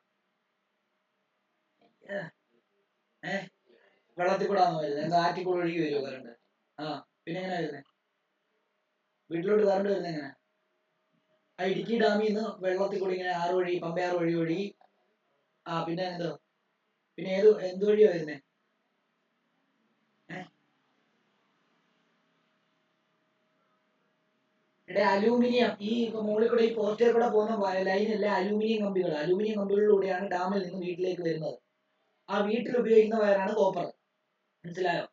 വെള്ളത്തിൽ കൂടാണോ വരുന്നത്? എന്താ ആറ്റിക്കൂടെ ഒഴുകി വരുമോ കറണ്ട്? പിന്നെ എങ്ങനെയാ വരുന്നത്? വീട്ടിലോട്ട് കറണ്ട് വരുന്നത് എങ്ങനെ? ആ ഇടുക്കി ഡാമിൽ നിന്ന് വെള്ളത്തിൽ കൂടി ഇങ്ങനെ ആറ് വഴി, പമ്പയാറ് വഴി ഒഴുകി പിന്നെ എന്ത് വഴിയാ വരുന്നത്? ഇവിടെ അലൂമിനിയം, ഈ മുകളിൽ കൂടെ ഈ പോസ്റ്റേ കൂടെ പോകുന്ന ലൈനല്ല അലൂമിനിയം കമ്പികളിലൂടെയാണ് ഡാമിൽ നിന്ന് വീട്ടിലേക്ക് വരുന്നത്. ആ വീട്ടിൽ ഉപയോഗിക്കുന്ന വയറാണ് കോപ്പർ. മനസ്സിലായോ?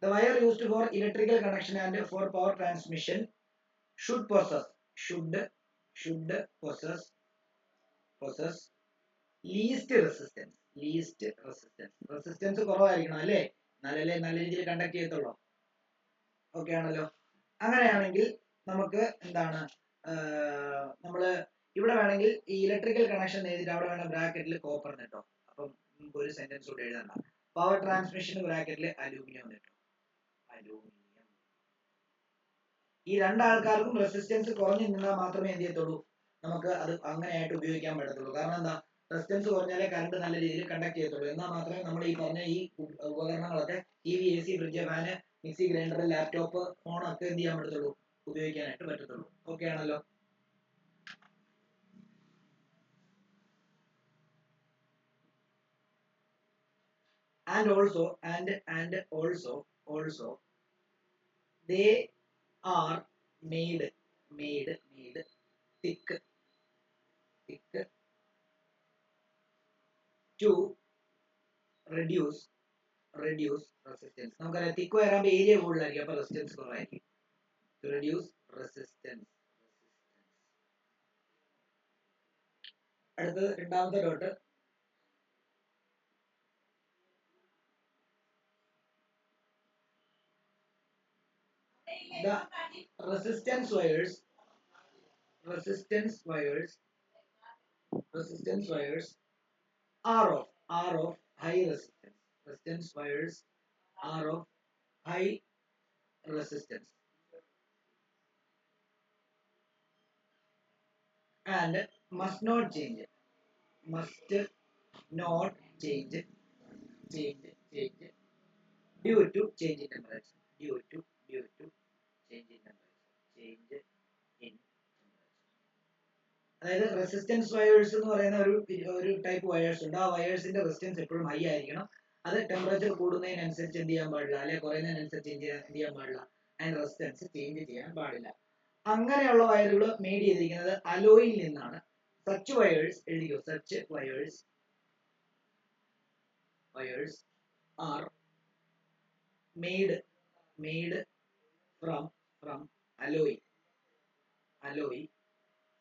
The wire used for electrical connection and for power transmission should possess least resistance. Resistance കുറവായിരിക്കണം അല്ലേ? എന്നാലല്ലേ നല്ല രീതിയിൽ കണ്ടക്ട് ചെയ്യത്തുള്ളൂ. ഓക്കെ ആണല്ലോ. അങ്ങനെയാണെങ്കിൽ നമുക്ക് എന്താണ്, നമ്മള് ഇവിടെ വേണമെങ്കിൽ ഈ ഇലക്ട്രിക്കൽ കണക്ഷൻ എഴുതിയിട്ട് അവിടെ വേണം ബ്രാക്കറ്റിൽ കോപ്പർ കേട്ടോ. അപ്പം നമുക്ക് ഒരു സെന്റൻസ് കൂടെ എഴുതണ്ട. പവർ ട്രാൻസ്മിഷൻ ബ്രാക്കറ്റിൽ അലൂമിനിയം കേട്ടോ. ഈ രണ്ടാൾക്കാർക്കും റെസിസ്റ്റൻസ് കുറഞ്ഞു നിന്നാൽ മാത്രമേ എന്ത് ചെയ്യത്തുള്ളൂ, നമുക്ക് അത് അങ്ങനെയായിട്ട് ഉപയോഗിക്കാൻ പറ്റത്തുള്ളൂ. കാരണം എന്താ, റെസിസ്റ്റൻസ് കുറഞ്ഞാലേ കറണ്ട് നല്ല രീതിയിൽ കണ്ടക്ട് ചെയ്യത്തുള്ളൂ. എന്നാൽ മാത്രമേ നമ്മൾ ഈ പറഞ്ഞ ഈ ഉപകരണങ്ങളൊക്കെ T V, AC, fridge, fan, mixie, grinder, laptop, phone ഒക്കെ എന്ത് ചെയ്യാൻ പറ്റത്തുള്ളൂ, ഉപയോഗിക്കാനായിട്ട് പറ്റത്തുള്ളൂ. ഓക്കെ ആണല്ലോ. And also they are made thick to reduce resistance. നമുക്കറിയാം തിക്ക് വരാൻ ഏരിയ കൂടുതലായിരിക്കും, അപ്പൊ റെസിസ്റ്റൻസ് കുറവായിരിക്കും. To reduce resistance. അടുത്തത് രണ്ടാമത്തെ dot. The resistance wires are of high resistance. Resistance wires are of high resistance and must not change due to change in temperature. അതായത് resistance wires എന്ന് പറയുന്ന ഒരു ടൈപ്പ് വയേഴ്സ് ഉണ്ട്. ആ വയേഴ്സിന്റെ resistance എപ്പോഴും high ആയിരിക്കണം. അത് ടെമ്പറേച്ചർ കൂടുന്നതിനനുസരിച്ച് എന്ത് ചെയ്യാൻ പാടില്ല, അല്ലെങ്കിൽ കുറയുന്നതിനനുസരിച്ച് എന്ത് ചെയ്യാൻ പാടില്ല, അതിന്റെ റെസിസ്റ്റൻസ് ചേഞ്ച് ചെയ്യാൻ പാടില്ല. അങ്ങനെയുള്ള വയറുകൾ മെയ്ഡ് ചെയ്തിരിക്കുന്നത് അലോയിൽ നിന്നാണ്. സച്ച് വയേഴ്സ് എഴുതിക്കോ, such wires are made from alloy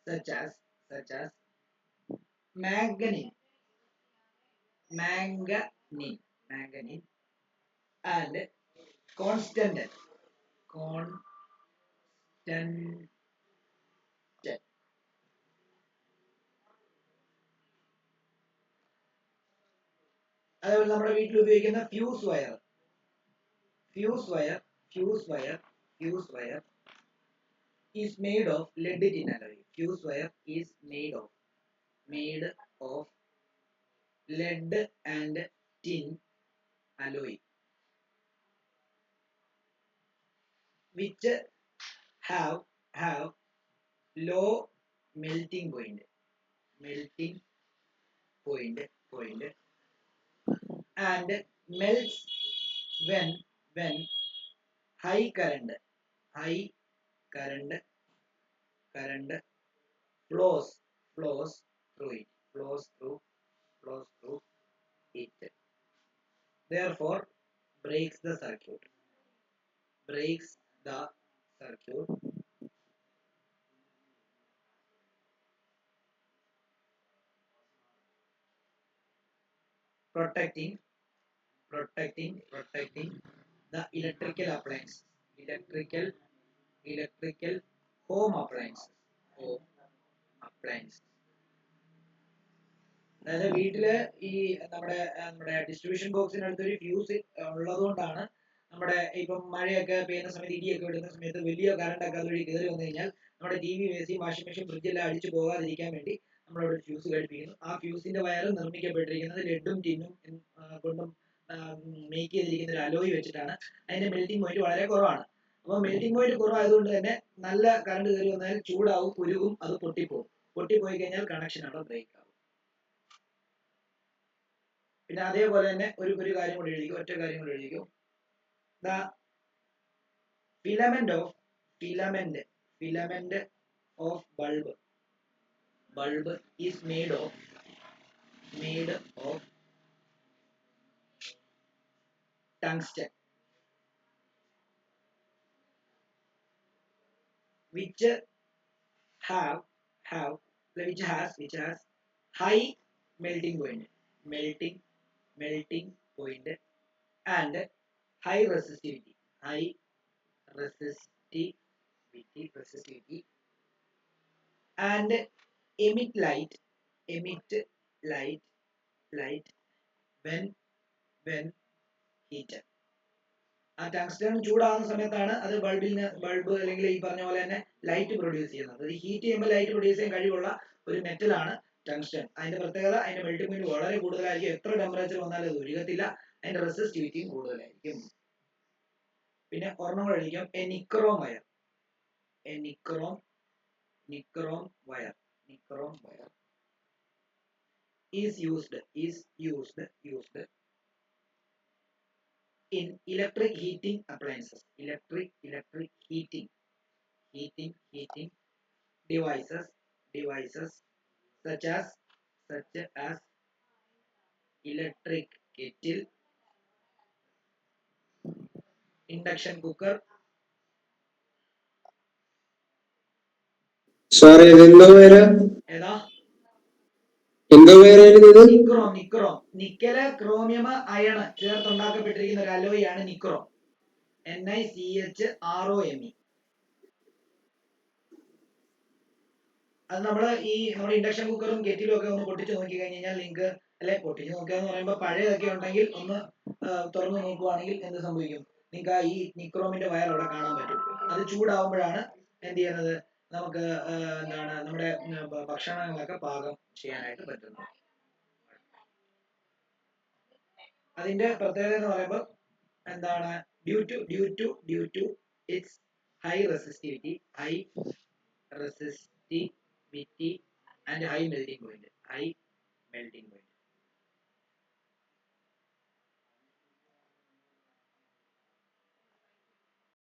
such as manganese and constant. അതേപോലെ നമ്മുടെ വീട്ടിൽ ഉപയോഗിക്കുന്ന fuse wire is made of lead tin alloy. Fuse wire is made of lead and tin alloy. which have low melting point and melts when high current flows through it, therefore breaks the circuit. Protecting the electrical home appliances. അതായത് വീട്ടില് ഈ നമ്മുടെ distribution ബോക്സിനടുത്ത് ഒരു fuse ഉള്ളത് കൊണ്ടാണ് നമ്മുടെ ഇപ്പം മഴയൊക്കെ പെയ്യുന്ന സമയത്ത് ഇടിയൊക്കെ വിടുന്ന സമയത്ത് വലിയ കറണ്ട് ഒക്കെ അതുവഴി കയറി വന്നു കഴിഞ്ഞാൽ നമ്മുടെ T V, AC, washing machine, fridge എല്ലാം അടിച്ചു പോകാതിരിക്കാൻ വേണ്ടി നമ്മളവിടെ ഫ്യൂസ് ഘടിപ്പിക്കുന്നു. ആ ഫ്യൂസിന്റെ വയർ നിർമ്മിക്കപ്പെട്ടിരിക്കുന്നത് ലെഡും ടിന്നും കൊണ്ടും മേക്ക് ചെയ്തിരിക്കുന്ന ഒരു അലോയ് വെച്ചിട്ടാണ്. അതിന്റെ മെൽറ്റിംഗ് പോയിന്റ് വളരെ കുറവാണ്. അപ്പോൾ മെൽറ്റിംഗ് പോയിന്റ് കുറവായതുകൊണ്ട് തന്നെ നല്ല കറണ്ട് കയറി വന്നാൽ ചൂടാവും, ഉരുകും, അത് പൊട്ടിപ്പോയി കഴിഞ്ഞാൽ കണക്ഷൻ അവിടെ ബ്രേക്ക് ആവും. പിന്നെ അതേപോലെ തന്നെ ഒരു കാര്യം കൂടി എഴുതിക്കും, ഒറ്റ കാര്യം കൂടി എഴുതിക്കും. The filament of bulb is made of tungsten, which has high melting point and high resistivity and emit light when heated. ആ ടങ്സ്റ്റൺ ചൂടാകുന്ന സമയത്താണ് അത് ബൾബ് അല്ലെങ്കിൽ ഈ പറഞ്ഞ പോലെ തന്നെ ലൈറ്റ് പ്രൊഡ്യൂസ് ചെയ്യുന്നത്. അത് ഹീറ്റ് ചെയ്യുമ്പോൾ ലൈറ്റ് പ്രൊഡ്യൂസ് ചെയ്യാൻ കഴിവുള്ള ഒരു മെറ്റലാണ് ടങ്സ്റ്റൺ. അതിന്റെ പ്രത്യേകത അതിന്റെ മെൽറ്റിംഗ് പോയിന്റ് വളരെ കൂടുതലായിരിക്കും. എത്ര ടെമ്പറേച്ചർ വന്നാലും അത് ഉരുകത്തില്ല. അതിന്റെ റെസിസ്റ്റിവിറ്റിയും കൂടുതലായിരിക്കും. പിന്നെ ഒരെണ്ണം കൂടെ എഴുതിക്കാം, a nichrome wire is used in electric heating appliances, electric heating devices such as electric kettle, induction cooker. സാറേ ഇതെന്തോ പേരാ? ഏതാ? എന്തോ പേരായിരുന്നു ഇത്? നിക്രോം. നിക്കല്, ക്രോമിയം, അയൺ ചേർത്തുണ്ടാക്കപ്പെട്ടിരിക്കുന്ന ഒരു അലോയാണ് നിക്രോം. NiCHROMe. അത് നമ്മുടെ ഇൻഡക്ഷൻ കുക്കറും കെറ്റിലും ഒക്കെ ഒന്ന് പൊട്ടിച്ച് നോക്കി കഴിഞ്ഞാൽ നിങ്ങൾക്ക്, അല്ലെ പൊട്ടിച്ച് നോക്കുക എന്ന് പറയുമ്പോൾ പഴയതൊക്കെ ഉണ്ടെങ്കിൽ ഒന്ന് തുറന്നു നോക്കുവാണെങ്കിൽ എന്ത് സംഭവിക്കും? നിങ്ങൾക്ക് ഈ നിക്രോമിന്റെ വയർ അവിടെ കാണാൻ പറ്റും. അത് ചൂടാവുമ്പോഴാണ് എന്ത് ചെയ്യുന്നത്? നമുക്ക് നമ്മുടെ ഭക്ഷണങ്ങളൊക്കെ പാകം ചെയ്യാനായിട്ട് പറ്റുന്നത്. അതിന്റെ പ്രത്യേകത എന്ന് പറയുമ്പോൾ എന്താണ്? Due to its high resistivity and high melting point.